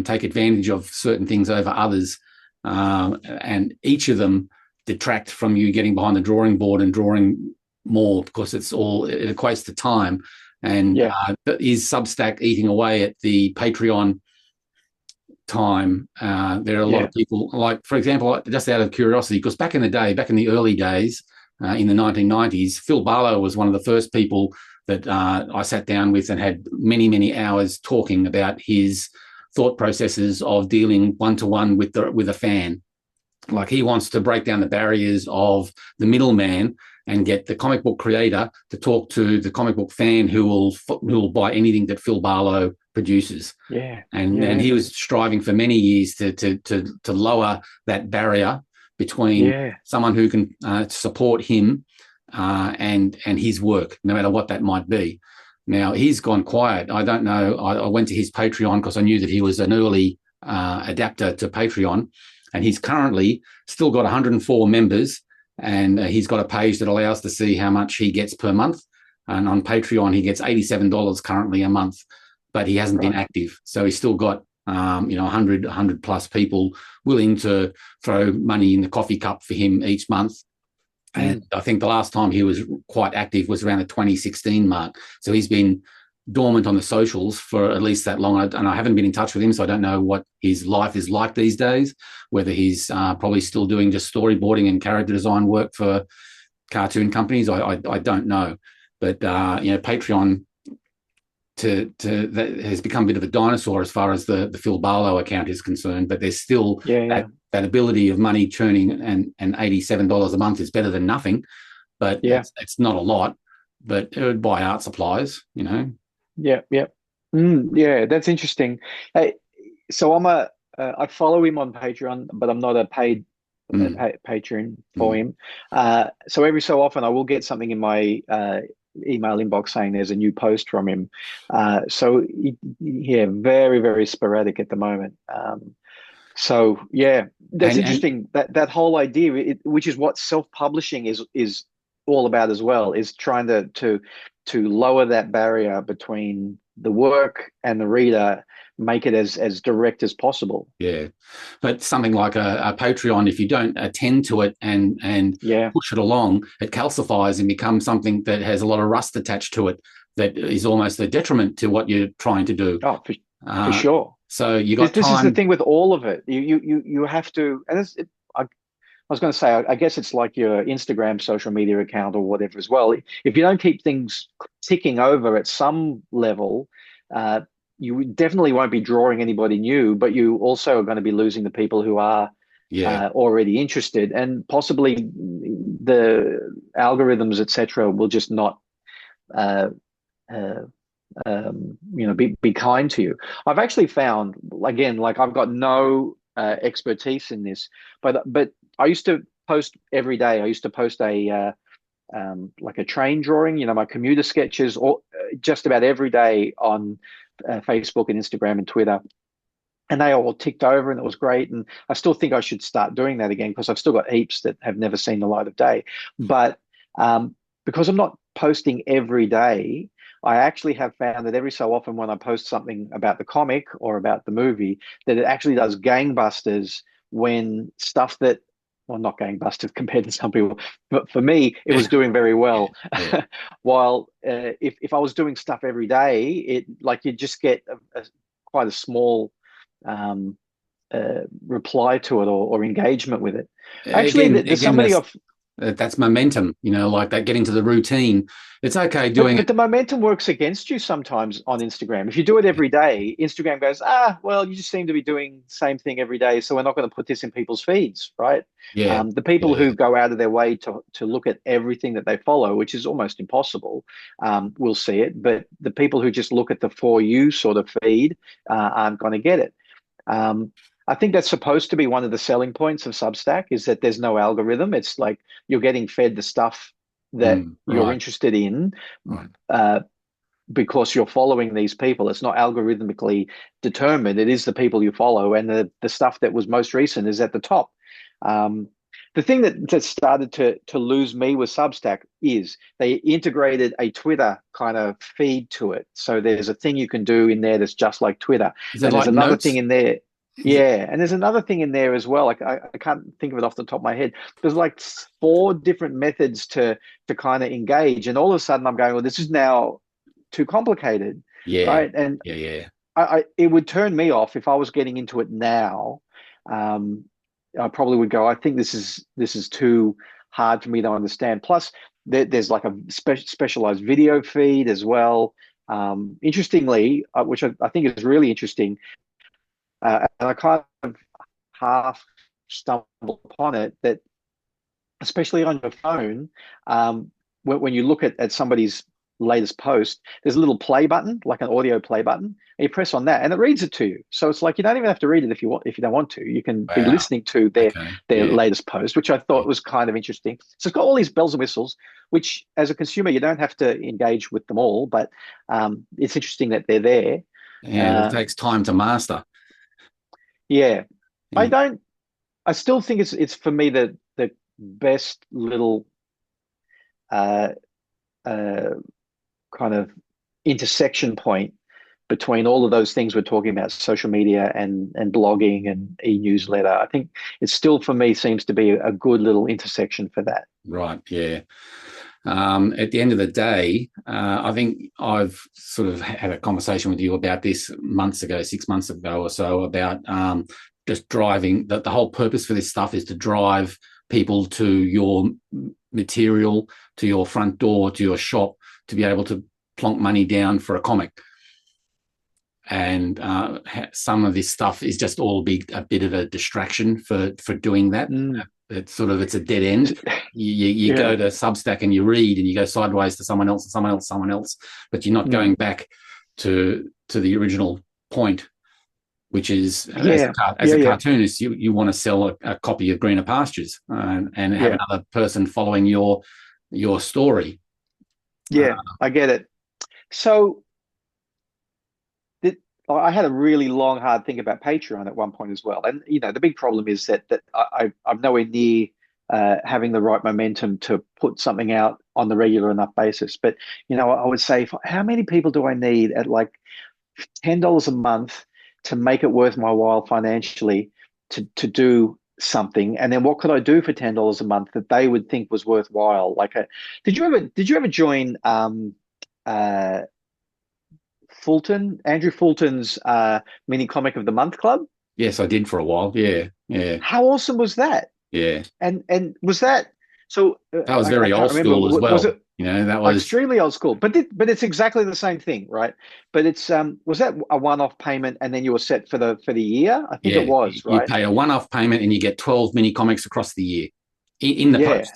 take advantage of certain things over others, and each of them detract from you getting behind the drawing board and drawing more because it equates to time. And is Substack eating away at the Patreon time? There are a lot of people, like, for example, just out of curiosity, because back in the early days, in the 1990s, Phil Barlow was one of the first people that I sat down with and had many, many hours talking about his thought processes of dealing one-to-one with a fan. Like, he wants to break down the barriers of the middleman and get the comic book creator to talk to the comic book fan who will buy anything that Phil Barlow produces. And he was striving for many years to lower that barrier between someone who can support him and his work, no matter what that might be. Now, he's gone quiet. I don't know. I went to his Patreon because I knew that he was an early adapter to Patreon, and he's currently still got 104 members, and he's got a page that allows to see how much he gets per month. And on Patreon, he gets $87 currently a month, but he hasn't been active. So he's still got 100 plus people willing to throw money in the coffee cup for him each month. And I think the last time he was quite active was around the 2016 mark. So he's been dormant on the socials for at least that long. And I haven't been in touch with him, so I don't know what his life is like these days, whether he's probably still doing just storyboarding and character design work for cartoon companies. I don't know. But, Patreon that has become a bit of a dinosaur as far as the Phil Barlow account is concerned, but there's still that ability of money churning, and $87 a month is better than nothing, but it's not a lot, but it would buy art supplies, That's interesting. So I follow him on Patreon, but I'm not a paid patron for him. So every so often I will get something in my email inbox saying there's a new post from him. So very, very sporadic at the moment. So yeah, that's And interesting. That whole idea, which is what self-publishing is all about as well, is trying to lower that barrier between the work and the reader, make it as direct as possible. yeah, but something like a Patreon, if you don't attend to it and Yeah. push it along, it calcifies and becomes something that has a lot of rust attached to it that is almost a detriment to what you're trying to do. Oh, for sure. So you This got this is the time. thing with all of it. You have to, and I was going to say, I guess it's like your Instagram social media account or whatever as well. If you don't keep things ticking over at some level, uh, you definitely won't be drawing anybody new, but you also are going to be losing the people who are Yeah, already interested, and possibly the algorithms, etc., will just not uh, uh, be kind to you. I've actually found, again, like I've got no expertise in this, but I used to post every day. I used to post like a train drawing, my commuter sketches, or just about every day on Facebook and Instagram and Twitter. And they all ticked over, and it was great. And I still think I should start doing that again, because I've still got heaps that have never seen the light of day. But because I'm not posting every day, I actually have found that every so often when I post something about the comic or about the movie, that it actually does gangbusters when stuff that, well, not gangbusters compared to some people, but for me, it was doing very well. yeah. While if I was doing stuff every day, it like you just get quite a small um, reply to it, or engagement with it. Actually, there's Again, somebody off. that's momentum, like that, getting to the routine. It's okay doing But it. the momentum works against you sometimes on Instagram. If you do it every day, Instagram goes, well, you just seem to be doing the same thing every day, so we're not going to put this in people's feeds, right? Yeah, The people yeah, who go out of their way to look at everything that they follow, which is almost impossible, will see it. But the people who just look at the For You sort of feed aren't going to get it. I think that's supposed to be one of the selling points of Substack, is that there's no algorithm. It's like you're getting fed the stuff that you're right, interested in, right. uh, because you're following these people. It's not algorithmically determined. It is the people you follow, and the stuff that was most recent is at the top. The thing that started to lose me with Substack is they integrated a Twitter kind of feed to it. So there's a thing you can do in there that's just like Twitter. Is it And there's like another thing notes? in there. Is it? Yeah. And there's another thing in there as well. Like I can't think of it off the top of my head. There's like 4 different methods to kind of engage. And all of a sudden I'm going, well, this is now too complicated. Yeah, Right. And yeah, yeah. it would turn me off if I was getting into it now. I probably would go, I think this is too hard for me to understand. Plus, there's like a specialized video feed as well. Interestingly, which I think is really interesting, and I kind of half stumbled upon it, that especially on your phone, when you look at somebody's latest post, there's a little play button, like an audio play button, and you press on that, and it reads it to you. So it's like you don't even have to read it if you want, if you don't want to. You can be Wow. listening to Okay. their Yeah. latest post, which I Yeah. thought was kind of interesting. So it's got all these bells and whistles, which as a consumer you don't have to engage with them all, but it's interesting that they're there. And it Uh, takes time to master. yeah, I Yeah. don't. I still think it's for me the best little uh, uh, kind of intersection point between all of those things we're talking about, social media and blogging and e-newsletter. I think it still, for me, seems to be a good little intersection for that. Right. Yeah. At the end of the day, I think I've sort of had a conversation with you about this months ago, 6 months ago or so, about just driving. That the whole purpose for this stuff is to drive people to your material, to your front door, to your shop, to be able to plonk money down for a comic. And some of this stuff is just all a bit of a distraction for doing that. It's a dead end. You go to Substack and you read, and you go sideways to someone else and someone else, but you're not going back to the original point, which is as a cartoonist, you want to sell a copy of Greener Pastures and have another person following your story. Yeah, I get it. So I had a really long, hard think about Patreon at one point as well. And the big problem is that I'm nowhere near having the right momentum to put something out on the regular enough basis. But I would say, how many people do I need at like $10 a month to make it worth my while financially to do something? And then what could I do for $10 a month that they would think was worthwhile? Did you ever join Andrew Fulton's mini comic of the month club? Yes, I did for a while. Yeah, yeah, How awesome was that? yeah. And was that so? That was very I old can't remember. school as well. Was it That was extremely old school? But it's exactly the same thing, right? But it's was that a one-off payment and then you were set for the year? I think it was, You right? pay a one-off payment and you get 12 mini comics across the year in the post.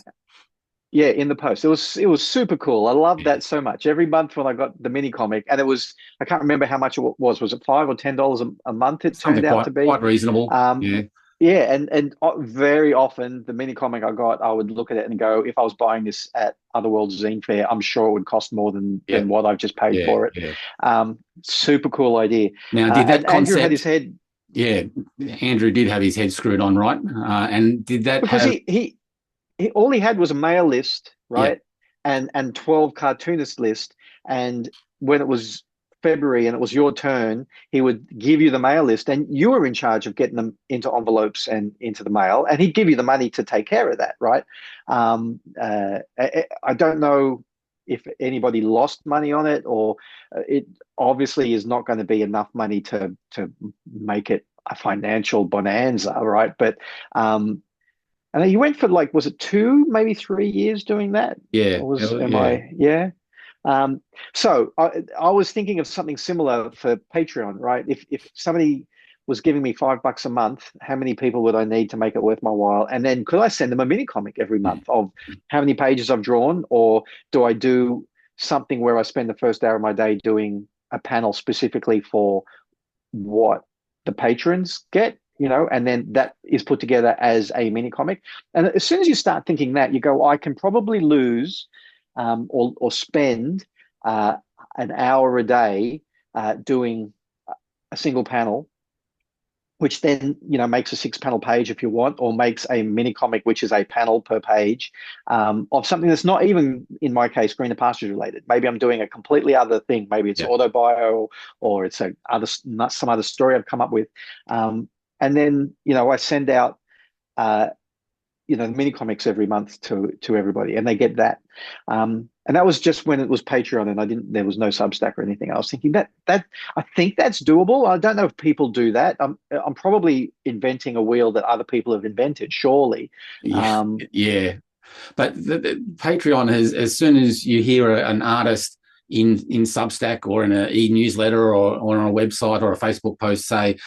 Yeah, in the post. It was super cool. I loved that so much. Every month when I got the mini comic, and I can't remember how much it was. Was it $5 or $10 a month? It Something turned out to be quite reasonable. Yeah, and very often the mini comic I got, I would look at it and go, if I was buying this at Otherworld Zine Fair, I'm sure it would cost more than what I've just paid for it. Yeah. Super cool idea. Now, did that concept? Andrew had his head. Yeah, Andrew did have his head screwed on, right? And did that because he all he had was a mail list, right? Yeah. And 12 cartoonist list. And when it was February and it was your turn, he would give you the mail list and you were in charge of getting them into envelopes and into the mail, and he'd give you the money to take care of that, right? I don't know if anybody lost money on it, or it obviously is not going to be enough money to make it a financial bonanza, right? But and you went for was it 2, maybe 3 years doing that? Yeah. Yeah. So I was thinking of something similar for Patreon, right? If somebody was giving me $5 a month, how many people would I need to make it worth my while? And then could I send them a mini comic every month of how many pages I've drawn? Or do I do something where I spend the first hour of my day doing a panel specifically for what the patrons get? And then that is put together as a mini comic. And as soon as you start thinking that, you go, I can probably lose or spend an hour a day doing a single panel, which then makes a 6-panel page if you want, or makes a mini comic, which is a panel per page of something that's not even, in my case, Greener Pastures related. Maybe I'm doing a completely other thing. Maybe it's autobio, or it's some other story I've come up with. And then, I send out, the mini comics every month to everybody, and they get that. And that was just when it was Patreon, and there was no Substack or anything. I was thinking that I think that's doable. I don't know if people do that. I'm probably inventing a wheel that other people have invented, surely. Yeah. But the Patreon is, as soon as you hear an artist in Substack or in an e-newsletter or on a website or a Facebook post say,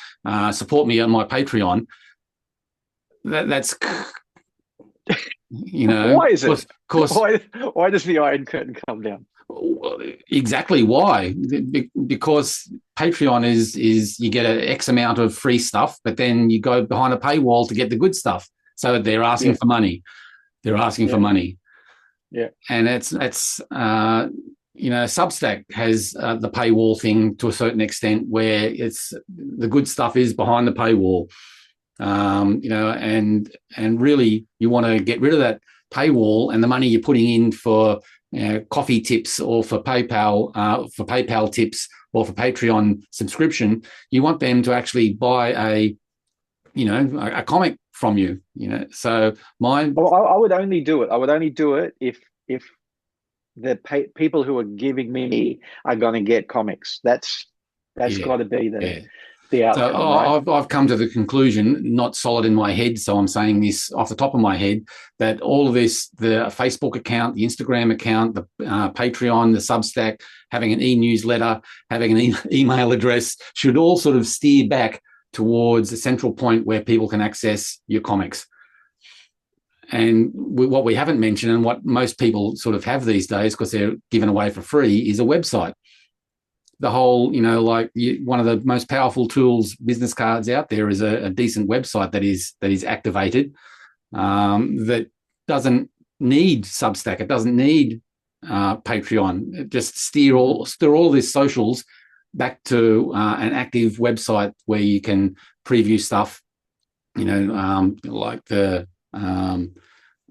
support me on my Patreon, that's why is it? Of course, why does the Iron Curtain come down? Exactly why? Because Patreon is you get an X amount of free stuff, but then you go behind a paywall to get the good stuff. So they're asking for money. They're asking for money. Yeah, and it's Substack has the paywall thing to a certain extent, where it's the good stuff is behind the paywall. And really you want to get rid of that paywall, and the money you're putting in for coffee tips or for PayPal tips or for Patreon subscription, you want them to actually buy a comic from you. So I would only do it. I would only do it if the people who are giving me are going to get comics. That's got to be the outcome. So right? I've come to the conclusion, not solid in my head, so I'm saying this off the top of my head, that all of this, the Facebook account, the Instagram account, the Patreon, the Substack, having an e-newsletter, having an email address, should all sort of steer back towards a central point where people can access your comics. And what we haven't mentioned, and what most people sort of have these days because they're given away for free, is a website. The whole, one of the most powerful tools, business cards out there, is a decent website that is activated, that doesn't need Substack. It doesn't need Patreon. It just steer all these socials back to an active website where you can preview stuff, like the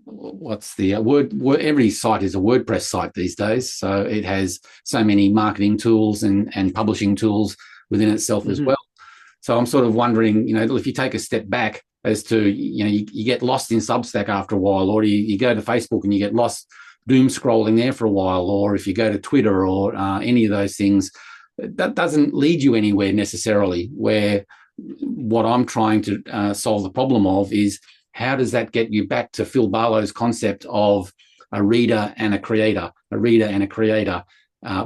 what's the word? Every site is a WordPress site these days, so it has so many marketing tools and publishing tools within itself as well. So I'm sort of wondering, if you take a step back as to, you get lost in Substack after a while, or you go to Facebook and you get lost doom scrolling there for a while, or if you go to Twitter or any of those things, that doesn't lead you anywhere necessarily. Where what I'm trying to solve the problem of is, how does that get you back to Phil Barlow's concept of a reader and a creator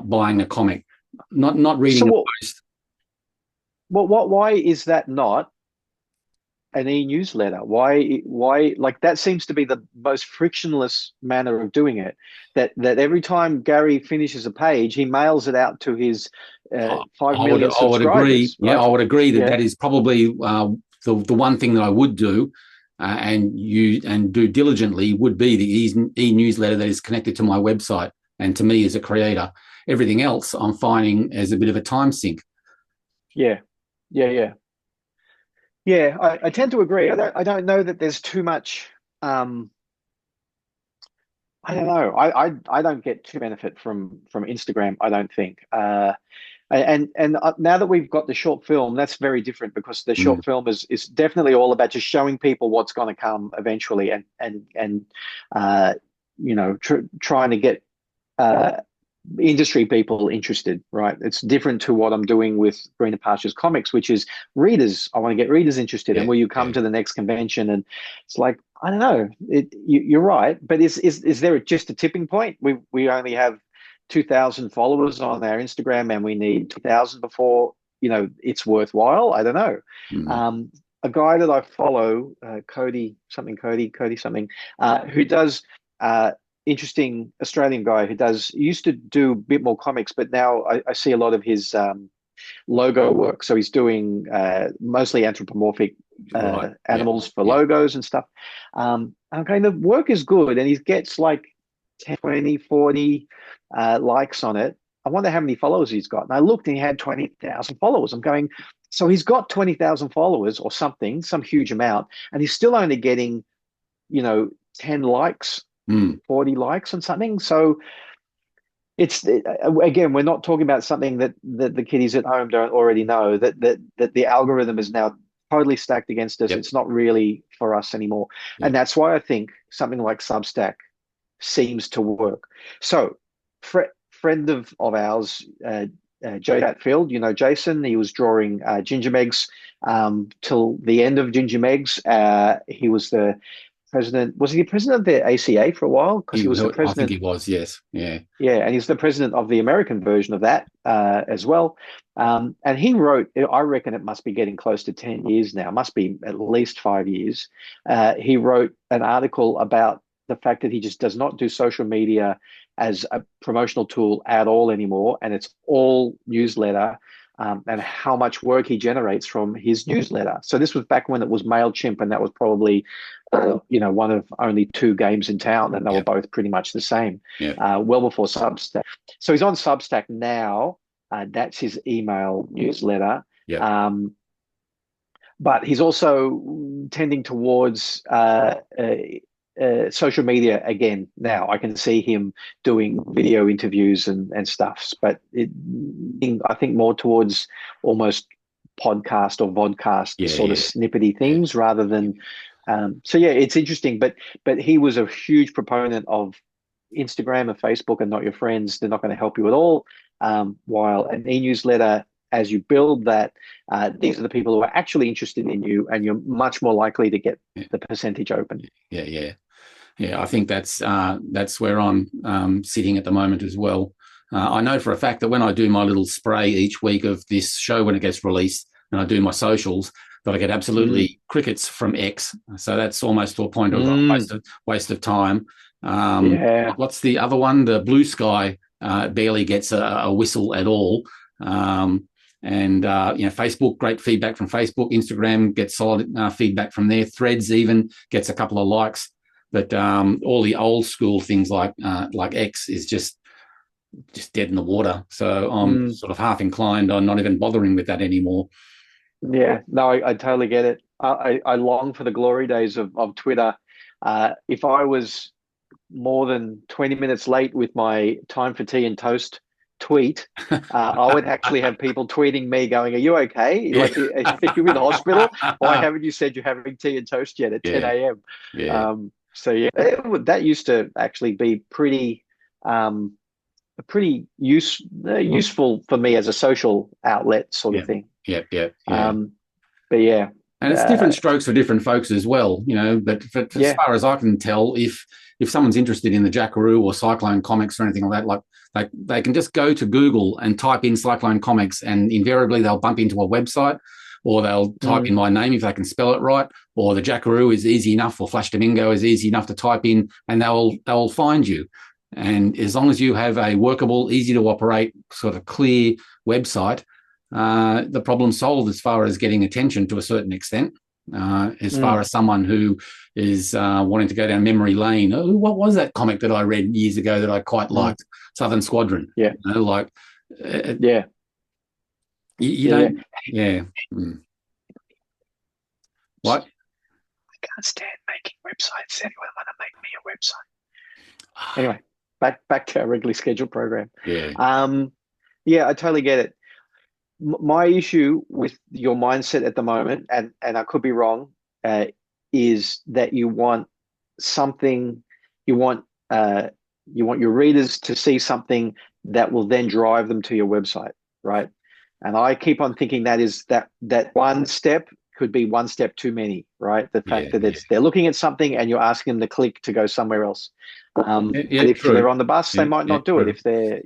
buying a comic, not reading a post? Well, why is that not an e-newsletter? Why like that seems to be the most frictionless manner of doing it. That every time Gary finishes a page, he mails it out to his 5 million subscribers. I would agree. Right? Yeah, I would agree that is probably the one thing that I would do and do diligently would be the e-newsletter that is connected to my website and to me as a creator. Everything else I'm finding as a bit of a time sink. Yeah. I tend to agree. I don't know that there's too much. I don't know. I don't get too benefit from Instagram, I don't think. And now that we've got the short film, that's very different, because the short film is definitely all about just showing people what's going to come eventually, and trying to get industry people interested, right? It's different to what I'm doing with Greener Pastures Comics, which is readers. I want to get readers interested. And will you come to the next convention? And it's like, I don't know. You're right, but is there just a tipping point? We only have 2,000 followers on our Instagram, and we need 2,000 before it's worthwhile. I don't know. A guy that I follow, Cody something, who does interesting Australian guy who used to do a bit more comics, but now I see a lot of his logo work. So he's doing mostly anthropomorphic animals for logos and stuff. Okay, the work is good, and he gets like 10, 20, 40 likes on it. I wonder how many followers he's got. And I looked and he had 20,000 followers. I'm going, so he's got 20,000 followers or something, some huge amount, and he's still only getting, 10 likes, 40 likes on something. So it's, again, we're not talking about something that the kiddies at home don't already know, that the algorithm is now totally stacked against us. It's not really for us anymore. And that's why I think something like Substack seems to work. So friend of ours, Joe Hatfield, Jason, he was drawing Ginger Megs till the end of Ginger Megs. He was the president. Was he the president of the ACA for a while? Because he was the president. I think he was, yes. Yeah, and he's the president of the American version of that as well. And he wrote, I reckon it must be getting close to 10 years now, must be at least 5 years. He wrote an article about the fact that he just does not do social media as a promotional tool at all anymore, and it's all newsletter, and how much work he generates from his newsletter. So this was back when it was MailChimp, and that was probably one of only 2 games in town, and they were both pretty much the same, well before Substack. So he's on Substack now. That's his email newsletter. But he's also tending towards social media again now. I can see him doing video interviews and stuff, but I think more towards almost podcast or vodcast sort of snippety things rather than. So it's interesting, but he was a huge proponent of Instagram and Facebook and not your friends. They're not going to help you at all. While an e-newsletter, as you build that, these are the people who are actually interested in you, and you're much more likely to get the percentage open. I think that's where I'm sitting at the moment as well. I know for a fact that when I do my little spray each week of this show when it gets released, and I do my socials, that I get absolutely crickets from X. So that's almost to a point of waste of time. What's the other one? The Blue Sky barely gets a whistle at all. Facebook, great feedback from Facebook. Instagram gets solid feedback from there. Threads even gets a couple of likes. But all the old school things like X is just just dead in the water. So I'm sort of half inclined on not even bothering with that anymore. Yeah, no, I totally get it. I long for the glory days of Twitter. If I was more than 20 minutes late with my time for tea and toast tweet, I would actually have people tweeting me going, "Are you okay? Yeah. Like, are you in the hospital? Why haven't you said you're having tea and toast yet at 10 a.m.?" Yeah. So yeah, that used to actually be pretty useful for me as a social outlet sort of thing. Yeah. But yeah, And it's different strokes for different folks as well, but as far as I can tell, if someone's interested in the Jackaroo or Cyclone Comics or anything like that, like they can just go to Google and type in Cyclone Comics, and invariably they'll bump into a website, or they'll type in my name if they can spell it right, or the Jackaroo is easy enough, or Flash Damingo is easy enough to type in, and they'll find you. And as long as you have a workable, easy to operate, sort of clear website, the problem's solved as far as getting attention to a certain extent. As far as someone who is wanting to go down memory lane, what was that comic that I read years ago that I quite liked? Southern Squadron. Yeah. You don't. Yeah. What? I can't stand making websites. Anyone want to make me a website? Anyway, back to our regularly scheduled program. Yeah. I totally get it. My issue with your mindset at the moment, and I could be wrong, is that you want something, you want your readers to see something that will then drive them to your website, right? And I keep on thinking that one step could be one step too many, right? The fact that they're looking at something and you're asking them to click to go somewhere else. But if they're on the bus, they might not do it. If they're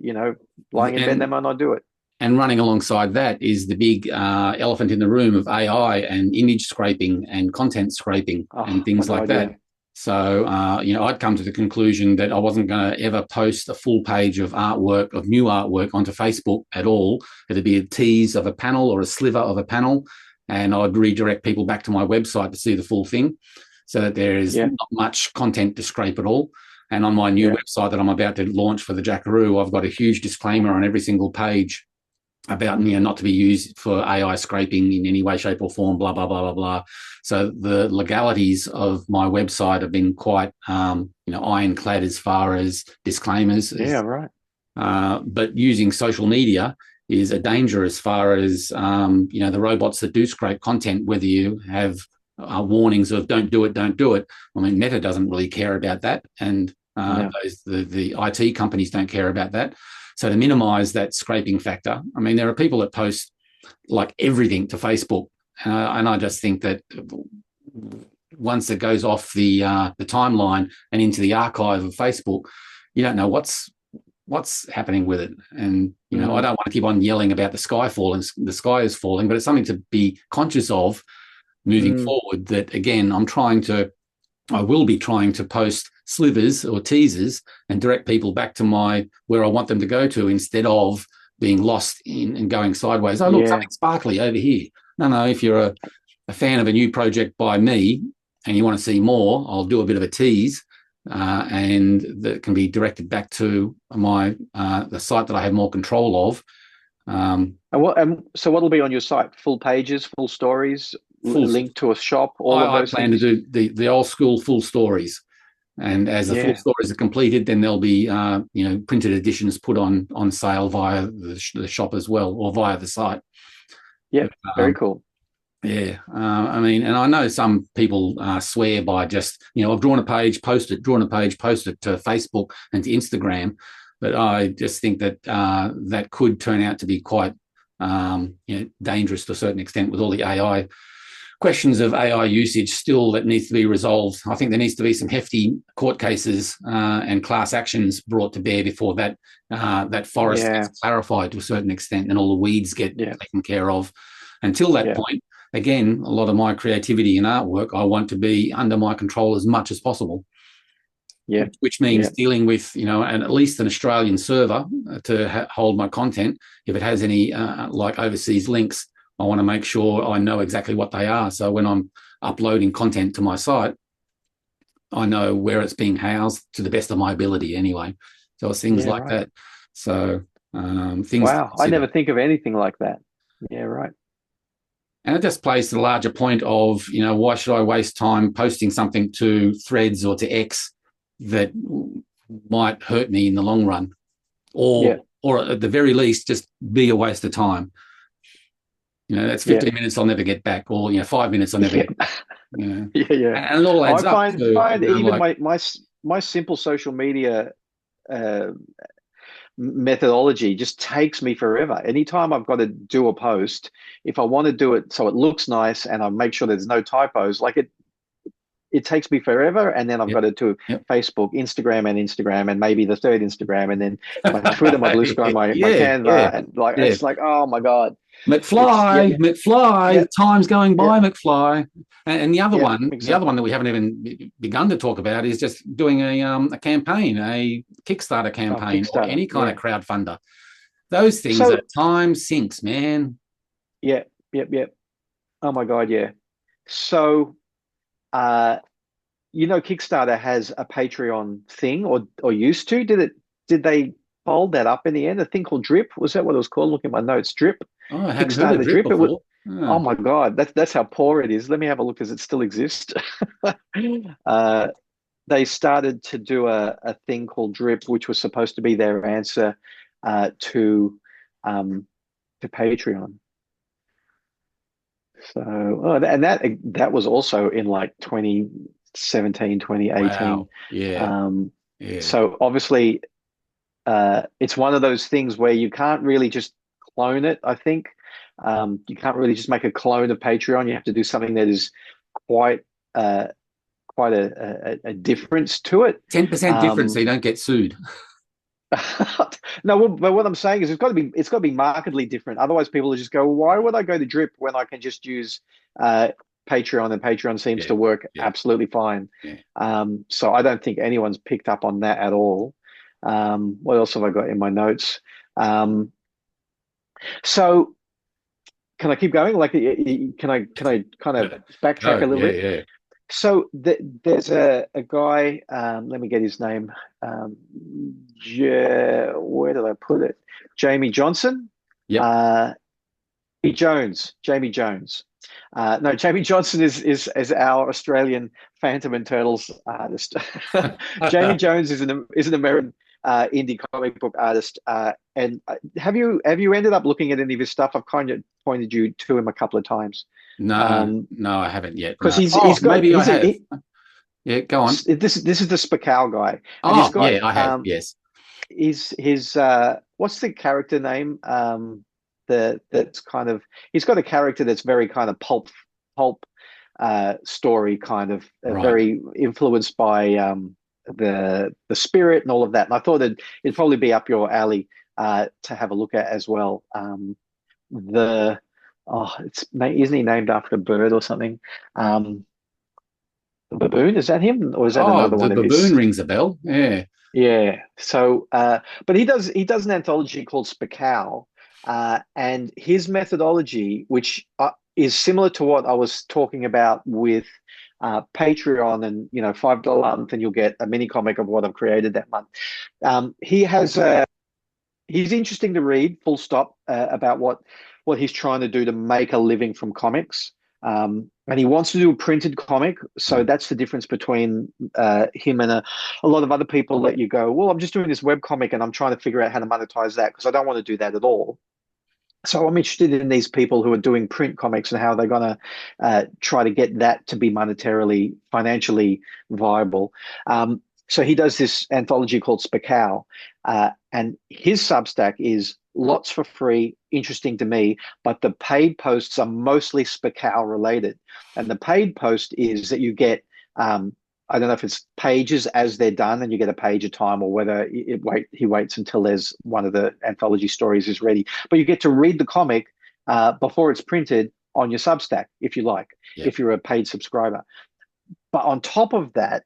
lying in bed, they might not do it. And running alongside that is the big elephant in the room of AI and image scraping and content scraping and things like that. Yeah. So, I'd come to the conclusion that I wasn't going to ever post a full page of new artwork onto Facebook at all. It'd be a tease of a panel or a sliver of a panel, and I'd redirect people back to my website to see the full thing, so that there is not much content to scrape at all. And on my new website that I'm about to launch for the Jackaroo, I've got a huge disclaimer on every single page about not to be used for AI scraping in any way, shape, or form, blah, blah, blah, blah, blah. So the legalities of my website have been quite, ironclad as far as disclaimers. Yeah, right. But using social media is a danger as far as, the robots that do scrape content, whether you have warnings of don't do it. I mean, Meta doesn't really care about that. And the IT companies don't care about that. So to minimize that scraping factor, I mean, there are people that post like everything to Facebook. And I just think that once it goes off the timeline and into the archive of Facebook, you don't know what's happening with it. And, I don't want to keep on yelling about the sky falling. The sky is falling, but it's something to be conscious of moving forward, that, again, I will be trying to post slivers or teasers and direct people back to where I want them to go to, instead of being lost in and going sideways. Oh, look, something sparkly over here. No, if you're a fan of a new project by me and you want to see more, I'll do a bit of a tease, and that can be directed back to the site that I have more control of. So what'll be on your site? Full pages, full stories, link to a shop, all of those I plan to do the old school full stories. And as the full stories are completed, then there'll be, printed editions put on sale via the shop as well, or via the site. Yeah, very cool. Yeah, I mean, and I know some people swear by just, I've drawn a page, post it to Facebook and to Instagram, but I just think that that could turn out to be quite, dangerous to a certain extent, with all the AI questions of AI usage still that needs to be resolved. I think there needs to be some hefty court cases and class actions brought to bear before that forest gets clarified to a certain extent, and all the weeds get taken care of. Until that point, again, a lot of my creativity and artwork, I want to be under my control as much as possible. Yeah, which means dealing with, at least an Australian server to hold my content. If it has any like overseas links, I want to make sure I know exactly what they are. So when I'm uploading content to my site, I know where it's being housed to the best of my ability anyway. So it's things like that. So things, to Wow. I consider. never think of anything like that. Yeah, right. And it just plays to the larger point of, why should I waste time posting something to Threads or to X that might hurt me in the long run, Yeah. or at the very least, just be a waste of time. That's 15 minutes I'll never get back, or 5 minutes I'll never Yeah. get back. Yeah. Yeah. And it all I adds up find to, even like, my simple social media uh, methodology just takes me forever. Anytime I've got to do a post, if I want to do it so it looks nice and I make sure there's no typos, like it takes me forever. And then I've yep, got to do yep. Facebook, Instagram, and maybe the third Instagram, and then my Twitter, my Blue Sky, my Yeah, yeah, Canva, and like yeah. it's like, oh my God. It's McFly, time's going yeah, by, McFly. And the other yeah, one, exactly. that we haven't even begun to talk about is just doing a campaign, a Kickstarter Oh, campaign, or Kickstarter. any kind of Yeah. crowdfunder. Those things are So time sinks, man. yeah, yep. Oh my God, yeah. So uh Kickstarter has a Patreon thing, or used to. Did they fold that up in the end? A thing called Drip, was that what it was called? Look at my notes. Drip, Oh, I hadn't heard of Kickstarter Drip Drip. It was. before. Oh Oh, my God, that's how poor it is. Let me have a look. Does it still exist? uh, they started to do a thing called Drip, which was supposed to be their answer to um, Patreon. So, and that was also in like 2017, 2018. wow. Yeah, Um, yeah. so obviously, it's one of those things where you can't really just clone it, I think. You can't really just make a clone of Patreon. You have to do something that is quite uh, quite a difference to it. 10% difference so you don't get sued. No, but what I'm saying is it's got to be markedly different. Otherwise, people will just go, why would I go to Drip when I can just use Patreon, and Patreon seems Yeah, to work yeah, absolutely fine. yeah. So I don't think anyone's picked up on that at all. What else have I got in my notes? So can I keep going? Like, can I kind of backtrack Oh, a little yeah, bit? yeah. So there's a guy. Let me get his name. Where did I put it? Jamie Johnson. Yep. Uh, Jamie Jones. No, Jamie Johnson is our Australian Phantom and Turtles artist. Jamie Jones is an American indie comic book artist. And have you ended up looking at any of his stuff? I've kind of pointed you to him a couple of times. No, Um, no, I haven't yet. because No. he's Oh, he's got maybe I he's a have. Yeah, go on. this is the Spakow guy, and he's Oh, got yeah, I have. Yes. his what's the character name? That's kind of, he's got a character that's very kind of pulp story, kind of Right. very influenced by the spirit and all of that. And I thought it'd probably be up your alley to have a look at as well. The isn't he named after a bird or something? The baboon, is that him, or is that Oh, another the one of baboon his? rings a bell. Yeah. Yeah. So, but he does an anthology called Spakow, and his methodology, which is similar to what I was talking about with Patreon, and $5 a month, and you'll get a mini comic of what I've created that month. He's interesting to read, full stop, about what he's trying to do to make a living from comics. And he wants to do a printed comic. So Mm. that's the difference between him and a lot of other people that you go, well, I'm just doing this web comic and I'm trying to figure out how to monetize that, because I don't want to do that at all. So I'm interested in these people who are doing print comics and how they're going to try to get that to be monetarily, financially viable. So he does this anthology called Spakow, and his Substack is lots for free, interesting to me, but the paid posts are mostly Spakow related. And the paid post is that you get, I don't know if it's pages as they're done and you get a page at a time, or whether he waits until there's one of the anthology stories is ready. But you get to read the comic before it's printed on your Substack, if you like, Yeah. if you're a paid subscriber. But on top of that,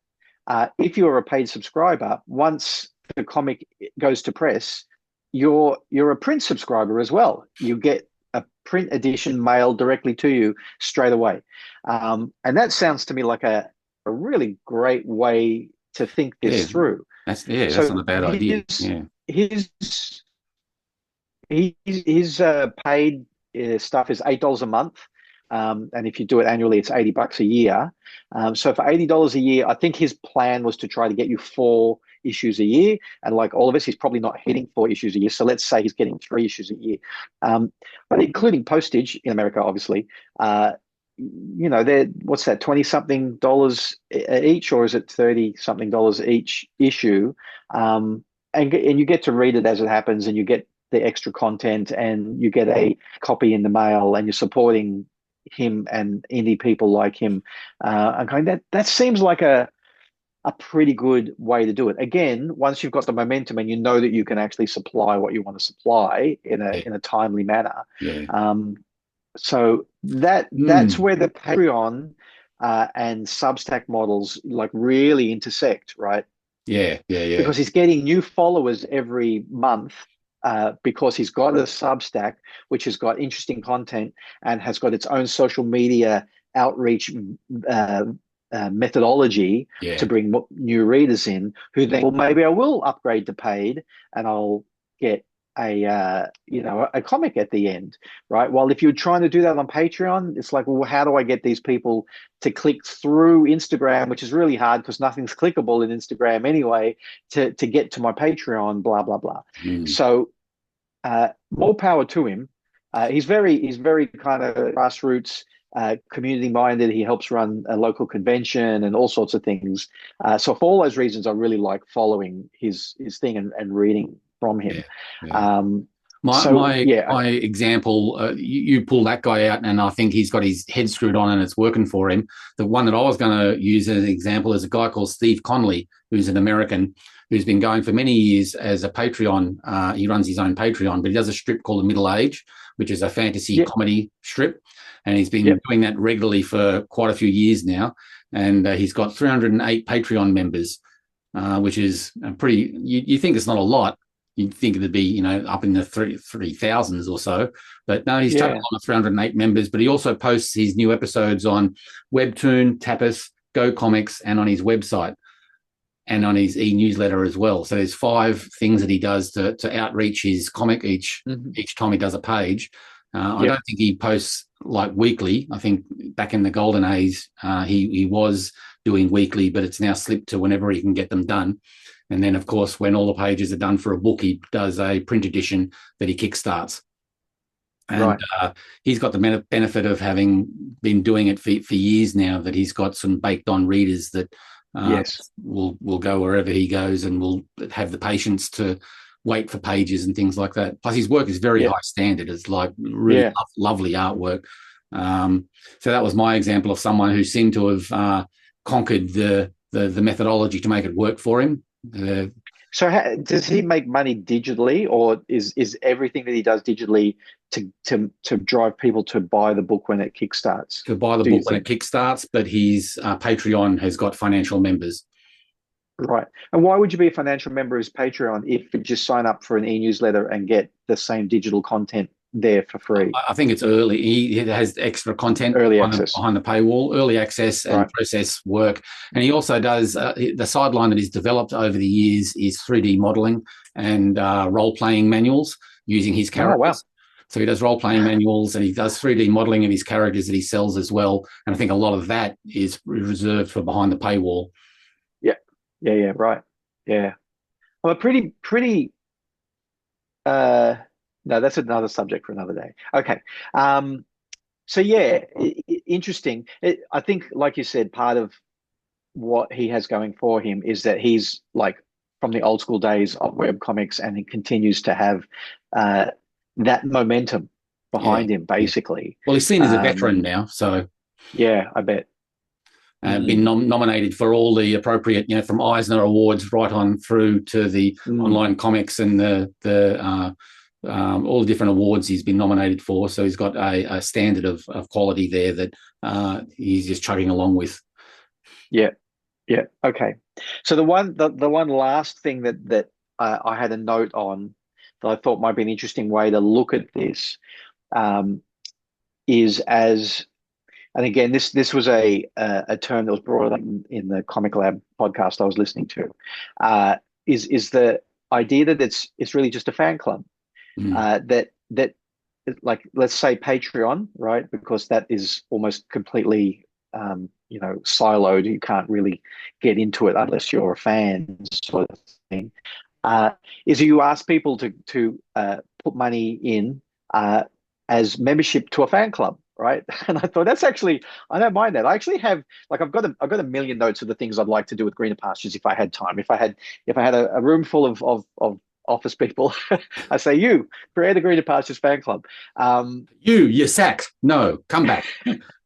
if you're a paid subscriber, once the comic goes to press, you're a print subscriber as well. You get a print edition mailed directly to you straight away. And that sounds to me like a really great way to think Yeah. this through. That's not So a bad idea. Yeah. his his paid stuff is $8 a month, and if you do it annually, it's $80 a year. So for $80 a year, I think his plan was to try to get you 4 issues a year. And like all of us, he's probably not hitting 4 issues a year. So let's say he's getting 3 issues a year, but including postage in America, obviously. They're what's that, 20 something dollars each, or is it 30 something dollars each issue? And you get to read it as it happens, and you get the extra content, and you get a copy in the mail, and you're supporting him and indie people like him. And kind of that seems like a pretty good way to do it. Again, once you've got the momentum and you know that you can actually supply what you want to supply in a timely manner. Yeah. So that's where the Patreon and Substack models like really intersect, right? Yeah. Because he's getting new followers every month, because he's got a Substack which has got interesting content and has got its own social media outreach methodology to bring new readers in, who then, well, maybe I will upgrade to paid and I'll get a comic at the end, right? Well, if you're trying to do that on Patreon, it's like, well, how do I get these people to click through Instagram, which is really hard because nothing's clickable in Instagram anyway, to get to my Patreon, blah blah blah. So more power to him. He's very kind of grassroots, community minded. He helps run a local convention and all sorts of things. So for all those reasons, I really like following his thing and reading from him. My example, you pull that guy out, and I think he's got his head screwed on and it's working for him. The one that I was going to use as an example is a guy called Steve Connolly, who's an American who's been going for many years as a Patreon. He runs his own Patreon, but he does a strip called The Middle Age, which is a fantasy comedy strip. And he's been doing that regularly for quite a few years now. And he's got 308 Patreon members, which is pretty, you think it's not a lot. You'd think it'd be, up in the 3,000s or so. But no, he's taken on 308 members. But he also posts his new episodes on Webtoon, Tapas, Go Comics, and on his website, and on his e-newsletter as well. So there's 5 things that he does to outreach his comic each time he does a page. I don't think he posts like weekly. I think back in the golden age, he was doing weekly, but it's now slipped to whenever he can get them done. And then, of course, when all the pages are done for a book, he does a print edition that he kickstarts. And he's got the benefit of having been doing it for years now, that he's got some baked-on readers that will go wherever he goes and will have the patience to wait for pages and things like that. Plus, his work is very high standard. It's like really lovely artwork. So that was my example of someone who seemed to have conquered the methodology to make it work for him. So does he make money digitally, or is everything that he does digitally to drive people to buy the book when it kickstarts? To buy the book when it kickstarts, but his Patreon has got financial members. Right. And why would you be a financial member of his Patreon if you just sign up for an e-newsletter and get the same digital content there for free? I think it's early. He has extra content behind the paywall, early access and process work. And he also does the sideline that he's developed over the years is 3D modeling and role-playing manuals using his characters. Oh, wow. So he does role-playing manuals and he does 3D modeling of his characters that he sells as well. And I think a lot of that is reserved for behind the paywall. Yeah, right. Yeah. Well, no, that's another subject for another day. Okay. So yeah, interesting. I think, like you said, part of what he has going for him is that he's like from the old school days of webcomics, and he continues to have that momentum behind him, basically. Well, he's seen as a veteran now, so. Yeah, I bet. Been nominated for all the appropriate, from Eisner Awards right on through to the online comics and the all the different awards he's been nominated for. So he's got a standard of quality there that he's just chugging along with. Yeah. Okay. So the one last thing that I had a note on that I thought might be an interesting way to look at this is as. And again, this was a term that was brought up in the Comic Lab podcast I was listening to. Is the idea that it's really just a fan club. That like, let's say Patreon, right? Because that is almost completely siloed. You can't really get into it unless you're a fan, sort of thing. Is you ask people to put money in as membership to a fan club, right? And I thought that's actually, I don't mind that. I actually have, like, I've got a million notes of the things I'd like to do with Greener Pastures if I had time. If I had a room full of office people, I say, you create the Greener Pastures fan club. You're sacked. No, come back.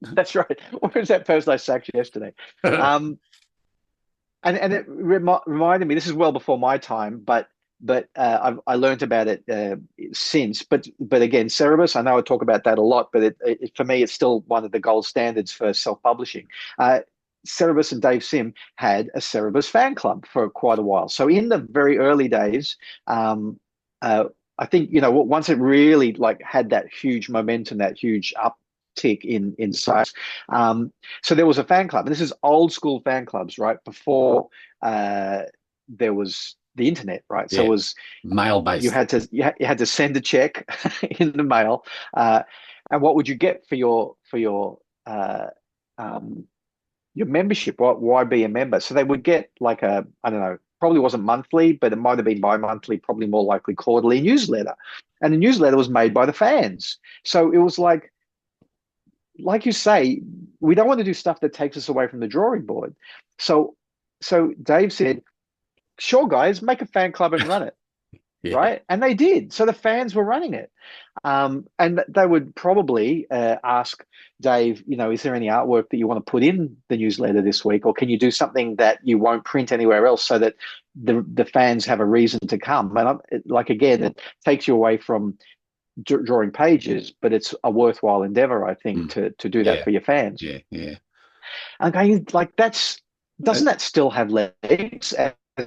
That's right. Where was that person I sacked yesterday? And it reminded me. This is well before my time, but I learned about it since. But again, Cerebus, I know I talk about that a lot, but it for me, it's still one of the gold standards for self-publishing. Cerebus and Dave Sim had a Cerebus fan club for quite a while. So in the very early days, I think, once it really like had that huge momentum, that huge uptick in size, so there was a fan club, and this is old school fan clubs, right? Before there was the internet, right? So it was mail based. You had to send a check in the mail, and what would you get for your membership? Why be a member? So they would get like I don't know, probably wasn't monthly, but it might have been bi-monthly, probably more likely quarterly newsletter, and the newsletter was made by the fans. So it was like you say, we don't want to do stuff that takes us away from the drawing board. So Dave said, sure, guys, make a fan club and run it. Right. And they did. So the fans were running it. And they would probably ask Dave, is there any artwork that you want to put in the newsletter this week? Or can you do something that you won't print anywhere else so that the fans have a reason to come? And again, it takes you away from drawing pages, but it's a worthwhile endeavor, I think, to do that for your fans. Yeah. Okay, like doesn't that still have legs?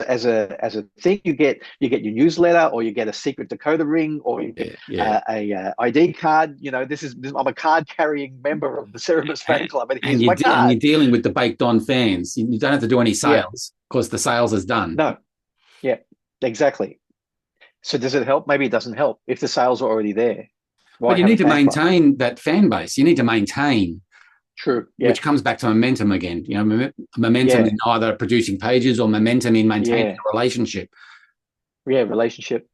As a thing, you get your newsletter, or you get a secret decoder ring, or you get a ID card. I'm a card carrying member of the Cerebus fan club, and here's my card. And you're dealing with the baked on fans. You don't have to do any sales because the sales is done. No, exactly. So does it help? Maybe it doesn't help if the sales are already there. But you need to maintain that fan base. You need to maintain. True. Yeah. Which comes back to momentum again. Momentum in either producing pages or momentum in maintaining a relationship. Yeah, relationship.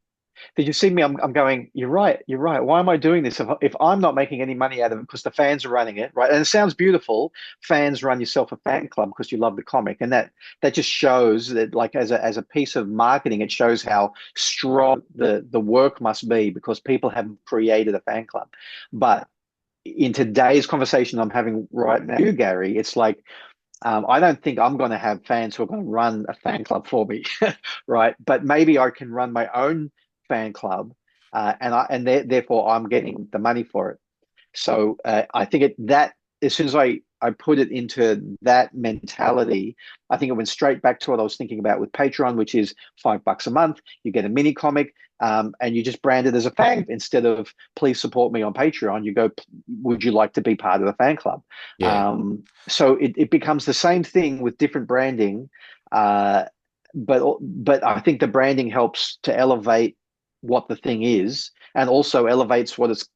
Did you see me? I'm going, you're right. Why am I doing this if I'm not making any money out of it because the fans are running it, right? And it sounds beautiful. Fans run yourself a fan club because you love the comic. And that just shows that, like, as a piece of marketing, it shows how strong the work must be because people have created a fan club. But in today's conversation I'm having right now, you, Gary, it's like, I don't think I'm going to have fans who are going to run a fan club for me, right? But maybe I can run my own fan club, and therefore I'm getting the money for it. So I think that as soon as I put it into that mentality, I think it went straight back to what I was thinking about with Patreon, which is $5 a month. You get a mini comic, and you just brand it as a fan instead of please support me on Patreon. You go, would you like to be part of the fan club? Yeah. So it becomes the same thing with different branding, but I think the branding helps to elevate what the thing is, and also elevates what it's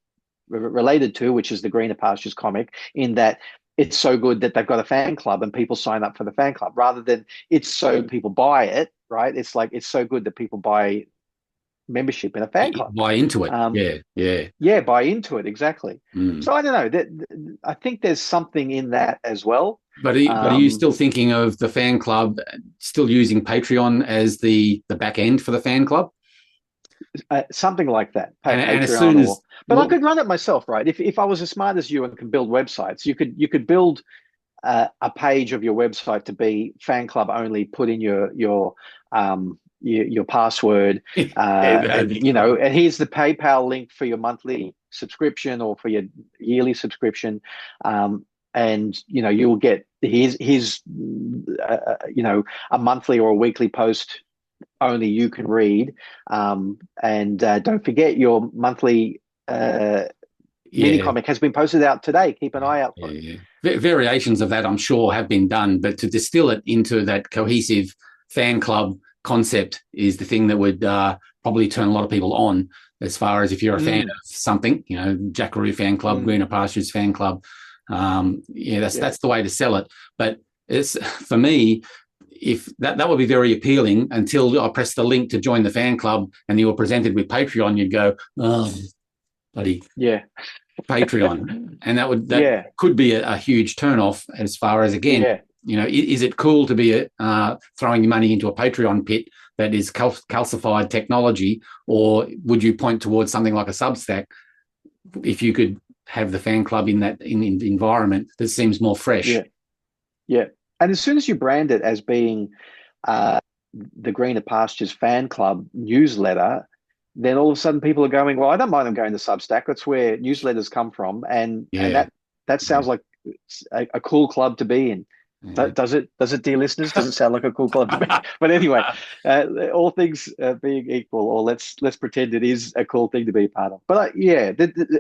related to, which is the Greener Pastures comic, in that it's so good that they've got a fan club and people sign up for the fan club, rather than it's so people buy it, right? It's like, it's so good that people buy membership in a fan club. Buy into it. Yeah, buy into it, exactly. So I don't know. I think there's something in that as well. But are you still thinking of the fan club, still using Patreon as the back end for the fan club? Something like that. And as soon as, I could run it myself, right? If I was as smart as you and can build websites, you could build a page of your website to be fan club only. Put in your password, and here's the PayPal link for your monthly subscription or for your yearly subscription, and you will get here's a monthly or a weekly post only you can read, and don't forget your monthly mini comic has been posted out today. Keep an eye out for it. Variations of that, I'm sure, have been done, but to distill it into that cohesive fan club concept is the thing that would probably turn a lot of people on, as far as if you're a fan of something, Jackaroo fan club, Greener Pastures fan club. That's the way to sell it. But it's, for me, if that would be very appealing until I press the link to join the fan club and you were presented with Patreon, you'd go, oh, bloody Patreon. And that could be a huge turnoff, as far as, again, is it cool to be throwing your money into a Patreon pit that is calcified technology, or would you point towards something like a Substack if you could have the fan club in that in the environment that seems more fresh? Yeah. And as soon as you brand it as being the Greener Pastures fan club newsletter, then all of a sudden people are going, well, I don't mind them going to Substack. That's where newsletters come from. And that sounds like a cool club to be in. Does it, dear listeners? Does it sound like a cool club to be? But anyway, all things being equal, or let's pretend it is a cool thing to be a part of. But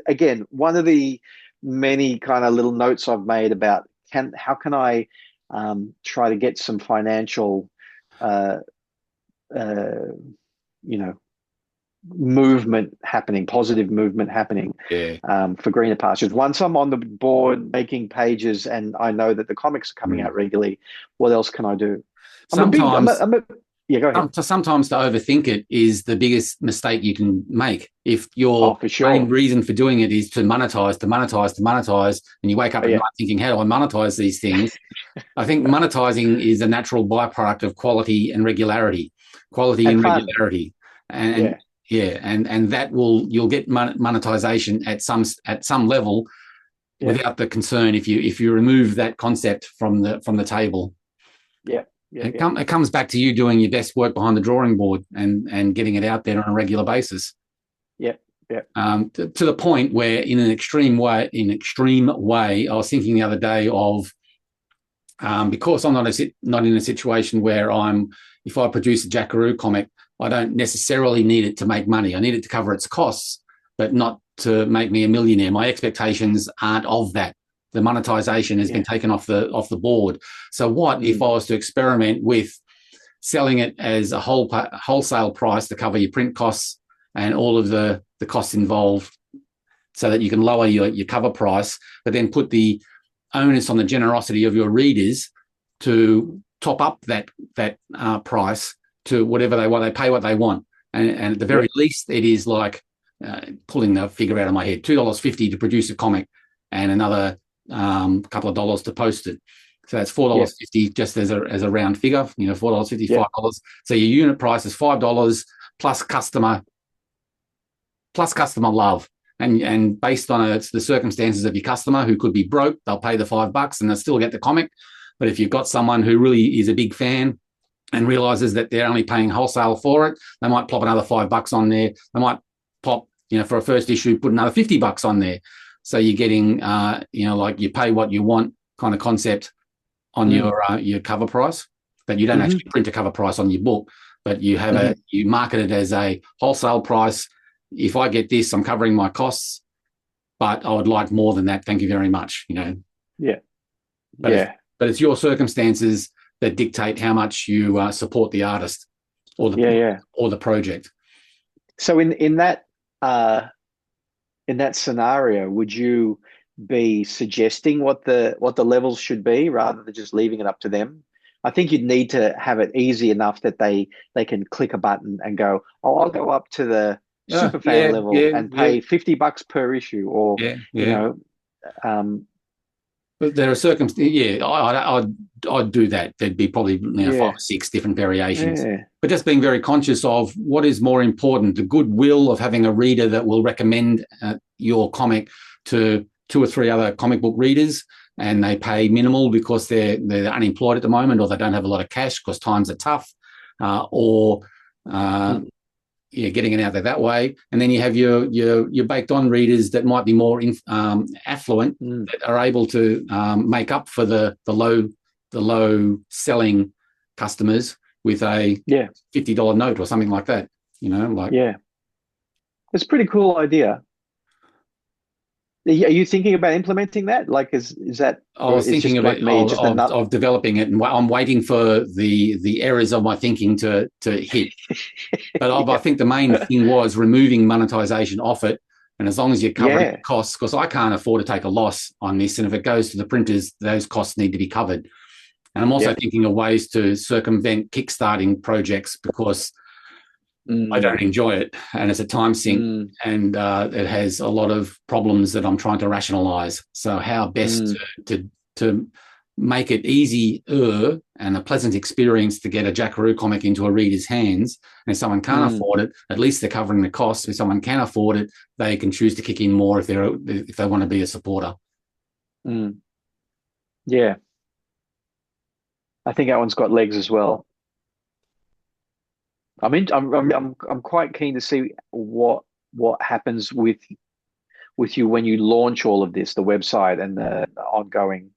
again, one of the many kind of little notes I've made about how can I try to get some financial, movement happening, positive movement happening for Greener Pastures. Once I'm on the board making pages and I know that the comics are coming out regularly, what else can I do? Sometimes go ahead. Sometimes to overthink it is the biggest mistake you can make. If your main reason for doing it is to monetize, and you wake up at night thinking, how do I monetize these things? I think monetizing is a natural byproduct of quality and regularity. And that you'll get monetization at some level without the concern if you remove that concept from the table. It comes back to you doing your best work behind the drawing board and getting it out there on a regular basis. To the point where, in an extreme way, I was thinking the other day of, because I'm not in a situation where if I produce a Jackaroo comic, I don't necessarily need it to make money. I need it to cover its costs, but not to make me a millionaire. My expectations aren't of that. The monetization has been taken off the board. So what if I was to experiment with selling it as a wholesale price to cover your print costs and all of the costs involved, so that you can lower your cover price, but then put the onus on the generosity of your readers to top up that price to whatever they want. They pay what they want. And at the very least, it is like, pulling the figure out of my head, $2.50 to produce a comic and another couple of dollars to post it. So that's $4.50 just as a round figure, $4.50, $5. So your unit price is $5 plus customer love. And based on it's the circumstances of your customer, who could be broke, they'll pay the $5 and they'll still get the comic. But if you've got someone who really is a big fan and realizes that they're only paying wholesale for it, they might plop another $5 on there. They might pop, for a first issue, put another $50 on there. So you're getting, like you pay what you want kind of concept on your cover price, but you don't actually print a cover price on your book, but you have you market it as a wholesale price. If I get this, I'm covering my costs, but I would like more than that. Thank you very much. But it's your circumstances that dictate how much you support the artist or the project. So in that scenario, would you be suggesting what the levels should be rather than just leaving it up to them? I think you'd need to have it easy enough that they can click a button and go, oh, I'll go up to the super fan level and pay $50 per issue, or but there are circumstances. I'd do that. There'd be probably 5 or 6 different variations. But just being very conscious of what is more important: the goodwill of having a reader that will recommend your comic to 2 or 3 other comic book readers, and they pay minimal because they're unemployed at the moment, or they don't have a lot of cash because times are tough, getting it out there that way. And then you have your baked on readers that might be more affluent, that are able to make up for the low selling customers with a $50 note or something like that. It's a pretty cool idea. Are you thinking about implementing that? Like, is that, I or was it's thinking just of like it me, just another? of developing it, and I'm waiting for the errors of my thinking to hit. But I think the main thing was removing monetization off it, and as long as you're covering Yeah, the costs, because I can't afford to take a loss on this, and if it goes to the printers, those costs need to be covered. And I'm also yeah. thinking of ways to circumvent kickstarting projects because I Mm, don't enjoy it, and it's a time sink, mm, and it has a lot of problems that I'm trying to rationalize. So how best mm, to make it easier and a pleasant experience to get a Jackaroo comic into a reader's hands. And if someone can't mm, afford it, at least they're covering the costs. If someone can afford it, they can choose to kick in more if they want to be a supporter. mm. Yeah, I think that one's got legs as well. I'm quite keen to see what happens with you when you launch all of this, the website and the ongoing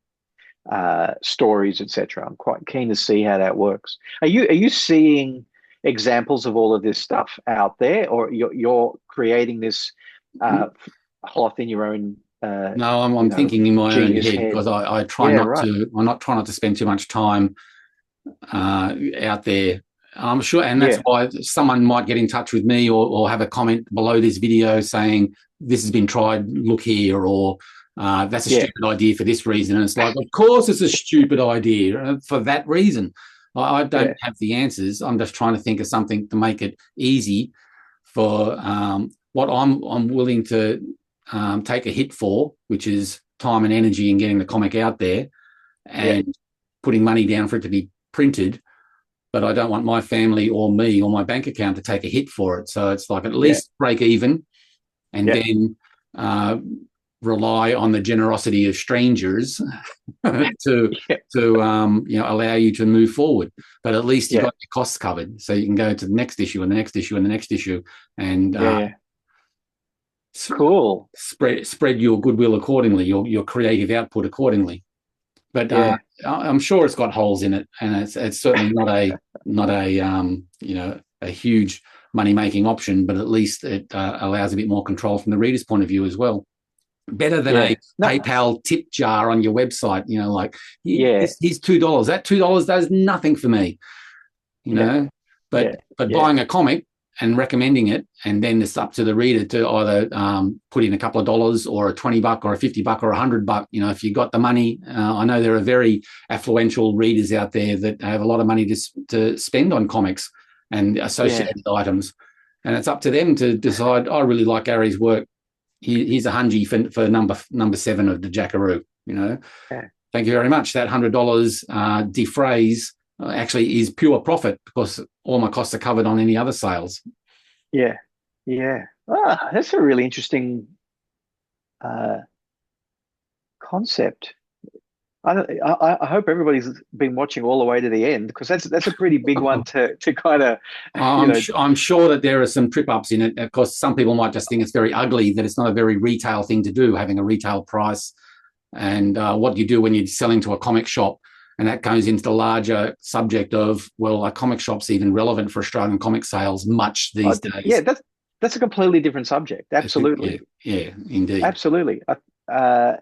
stories, etc. I'm quite keen to see how that works. Are you seeing examples of all of this stuff out there, or you're creating this cloth in your own No, I'm thinking in my own genius head head? because I try Yeah, not right. to. I'm not trying not to spend too much time out there. I'm sure, and that's Yeah, why someone might get in touch with me or have a comment below this video saying this has been tried. Look here, or that's a yeah, stupid idea for this reason. And it's like, of course, it's a stupid idea for that reason. I don't yeah, have the answers. I'm just trying to think of something to make it easy for what I'm willing to take a hit for, which is time and energy in getting the comic out there yeah, and putting money down for it to be printed, but I don't want my family or me or my bank account to take a hit for it. So it's like at yeah, least break even and yeah, then uh, rely on the generosity of strangers to yeah, allow you to move forward. But at least you yeah, got your costs covered, so you can go to the next issue and the next issue and the next issue, and yeah, yeah. Cool. spread your goodwill accordingly, your creative output accordingly. But Yeah, I'm sure it's got holes in it, and it's certainly not a huge money making option. But at least it allows a bit more control from the reader's point of view as well. Better than a yeah. No, PayPal tip jar on your website. Like yeah, here's $2. That $2 does nothing for me. You yeah, know, yeah, but yeah, buying a comic and recommending it, and then it's up to the reader to either put in a couple of dollars or a $20 or a $50 or $100. If you got the money, I know there are very affluential readers out there that have a lot of money to spend on comics and yeah, associated items, and it's up to them to decide. I really like Gary's work. Here's a hungy for number 7 of the Jackaroo. yeah, Thank you very much. That $100 defrays actually is pure profit because all my costs are covered on any other sales. yeah, yeah. Ah, that's a really interesting uh, concept. I hope everybody's been watching all the way to the end, because that's a pretty big one to kind of, you know, I'm sure that there are some trip ups in it. Of course, some people might just think it's very ugly, that it's not a very retail thing to do, having a retail price. And what you do when you're selling to a comic shop. And that goes into the larger subject of, well, are comic shops even relevant for Australian comic sales much these yeah, days? that's a completely different subject. Yeah, Absolutely, yeah, indeed. absolutely. Uh,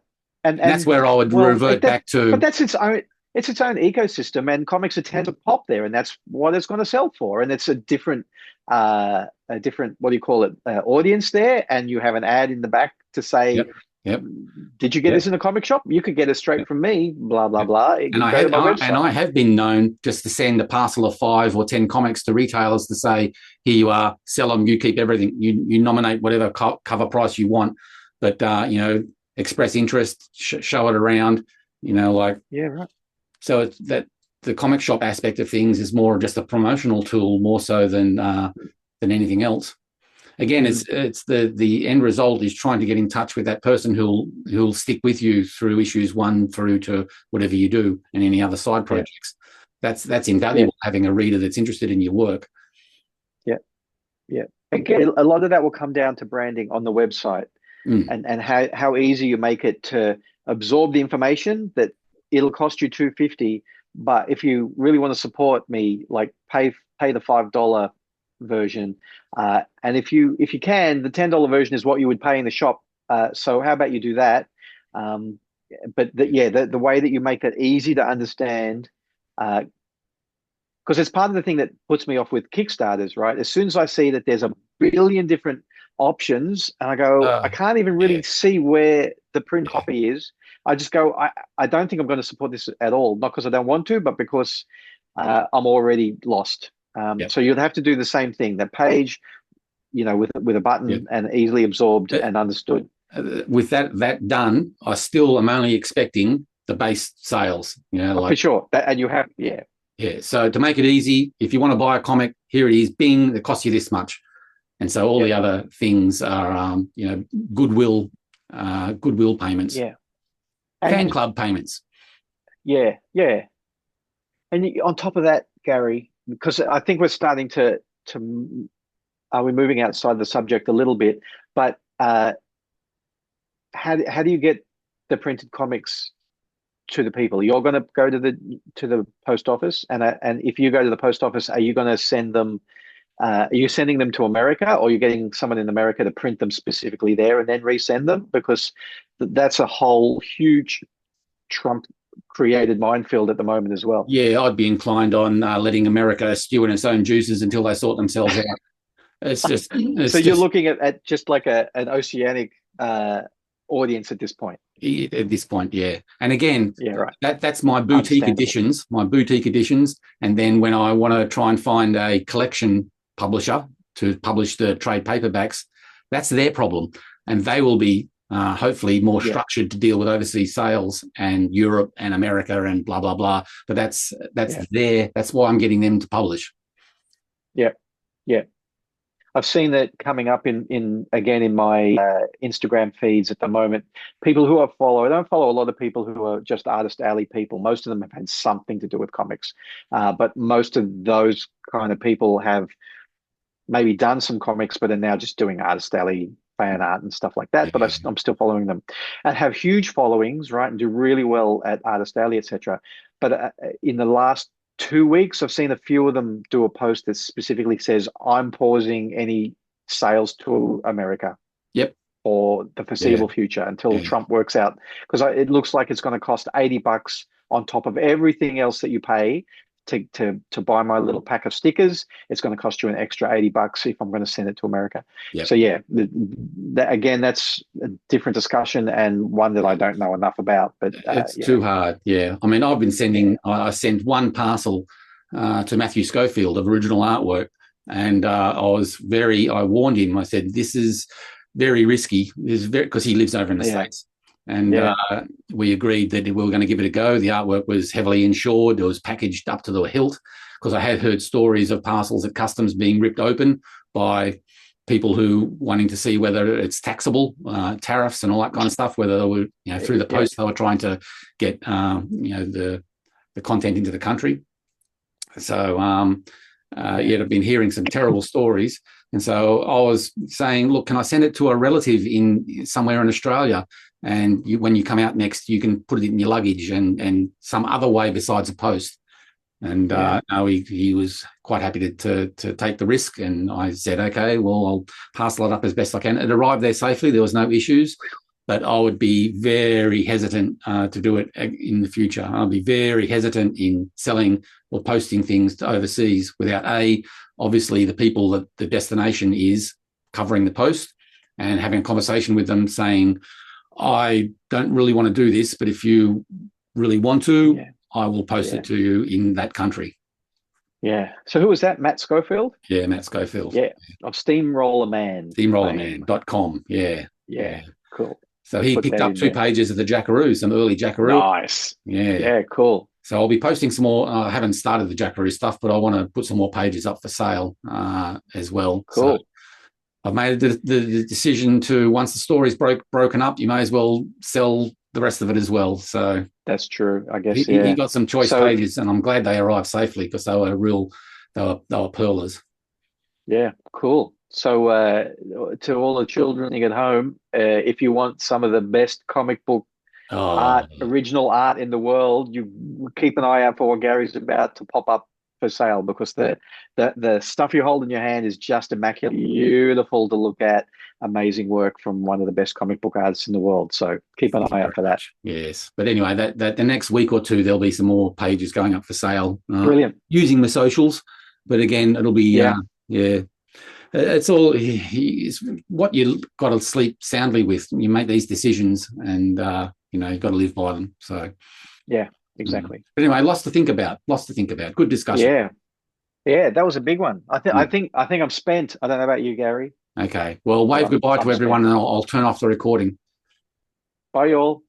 And that's and where I would well, revert back but to. that's its own ecosystem, and comics are tend to pop there, and that's what it's going to sell for. And it's a different, what do you call it, audience there, and you have an ad in the back to say, Yep, yep, did you get this in a comic shop? You could get it straight yep. from me, blah blah blah. You And can go to my I website. have been known just to send a parcel of 5 or 10 comics to retailers to say, here you are, sell them, you keep everything, you nominate whatever cover price you want, but express interest, show it around, like. Yeah, right. So it's that the comic shop aspect of things is more just a promotional tool, more so than anything else. Again, Mm, it's the end result is trying to get in touch with that person who'll stick with you through issues 1 through to whatever you do and any other side yeah, projects. That's yeah, invaluable, having a reader that's interested in your work. yeah, yeah. Again, a lot of that will come down to branding on the website, Mm. and how easy you make it to absorb the information that it'll cost you 250, but if you really want to support me, like pay the $5 version, and if you can, the $10 version is what you would pay in the shop So how about you do that? But the way that you make that easy to understand, because it's part of the thing that puts me off with Kickstarters, right? As soon as I see that there's a billion different options, and I go, I can't even really Yeah. see where the print copy is. I just go, I don't think I'm going to support this at all. Not because I don't want to, but because I'm already lost. Yep. So you'd have to do the same thing. The page, with a button Yep. and easily absorbed and understood. With that done, I still am only expecting the base sales. For sure. And you have, yeah. Yeah. So to make it easy, if you want to buy a comic, here it is. Bing, it costs you this much, and so all the other things are, goodwill payments. Yeah. Fan club payments. Yeah. Yeah. And on top of that, Gary, because I think we're starting to we're moving outside the subject a little bit, but how do you get the printed comics to the people? You're going to go to the post office, and if you go to the post office, are you going to send them? Are you sending them to America, or are you getting someone in America to print them specifically there and then resend them? Because that's a whole huge Trump created minefield at the moment as well. Yeah, I'd be inclined on letting America stew in its own juices until they sort themselves out. So you're looking at just like an oceanic audience at this point. At this point, yeah. And again, yeah, right. That's my boutique editions, and then when I want to try and find a collection publisher to publish the trade paperbacks, that's their problem, and they will be hopefully more structured to deal with overseas sales and Europe and America and blah blah blah. But that's why I'm getting them to publish. Yeah. I've seen that coming up in my Instagram feeds at the moment. People who I don't follow a lot of people who are just Artist Alley people. Most of them have had something to do with comics, but most of those kind of people have maybe done some comics, but are now just doing Artist Alley fan art and stuff like that. But I'm still following them and have huge followings, right, and do really well at Artist Alley, etc. But in the last 2 weeks, I've seen a few of them do a post that specifically says, I'm pausing any sales to America. Yep. For the foreseeable future until Trump works out. Because it looks like it's going to cost $80 on top of everything else that you pay to buy my little pack of stickers. It's going to cost you an extra $80 if I'm going to send it to America. Yep. So yeah, again, that's a different discussion and one that I don't know enough about. But it's too hard. Yeah, I mean, I've been sending. I sent one parcel to Matthew Schofield of original artwork, and I warned him. I said, "This is very risky." Because he lives over in the States. And we agreed that we were going to give it a go. The artwork was heavily insured. It was packaged up to the hilt, because I had heard stories of parcels at customs being ripped open by people who wanting to see whether it's taxable, tariffs and all that kind of stuff, whether they were, through the post, they were trying to get, the content into the country. So, I've been hearing some terrible stories. And so I was saying, look, can I send it to a relative somewhere in Australia? And when you come out next, you can put it in your luggage and some other way besides a post. And no, he was quite happy to take the risk. And I said, okay, well, I'll parcel it up as best I can. It arrived there safely. There was no issues. But I would be very hesitant to do it in the future. I'll be very hesitant in selling or posting things to overseas without, obviously, the people that the destination is covering the post and having a conversation with them saying, I don't really want to do this, but if you really want to, I will post it to you in that country. Yeah. So who was that? Matt Schofield? Yeah, Matt Schofield. Yeah. Of Steamroller Man. Steamrollerman.com. Yeah. Cool. So he picked up 2 pages of the Jackaroo, some early Jackaroo. Nice. Yeah, cool. So I'll be posting some more. I haven't started the Jackaroo stuff, but I want to put some more pages up for sale as well. Cool. So I've made the decision to, once the story's broken up, you may as well sell the rest of it as well. So that's true, I guess. He got some choice pages, and I'm glad they arrived safely because they were they were pearlers. Yeah, cool. So to all the children at home, if you want some of the best comic book original art in the world, you keep an eye out for what Gary's about to pop up for sale because the stuff you hold in your hand is just immaculate, beautiful to look at, amazing work from one of the best comic book artists in the world. So keep an eye out for that. Yes, but anyway, that the next week or two there'll be some more pages going up for sale. Brilliant. Using the socials, but again, it'll be it's all it's what you got to sleep soundly with. You make these decisions, and you've got to live by them. So yeah, exactly. But anyway, lots to think about. Good discussion. Yeah, that was a big one. I think I'm spent. I don't know about you, Gary. Okay. Well, wave goodbye to everyone, and I'll turn off the recording. Bye, y'all.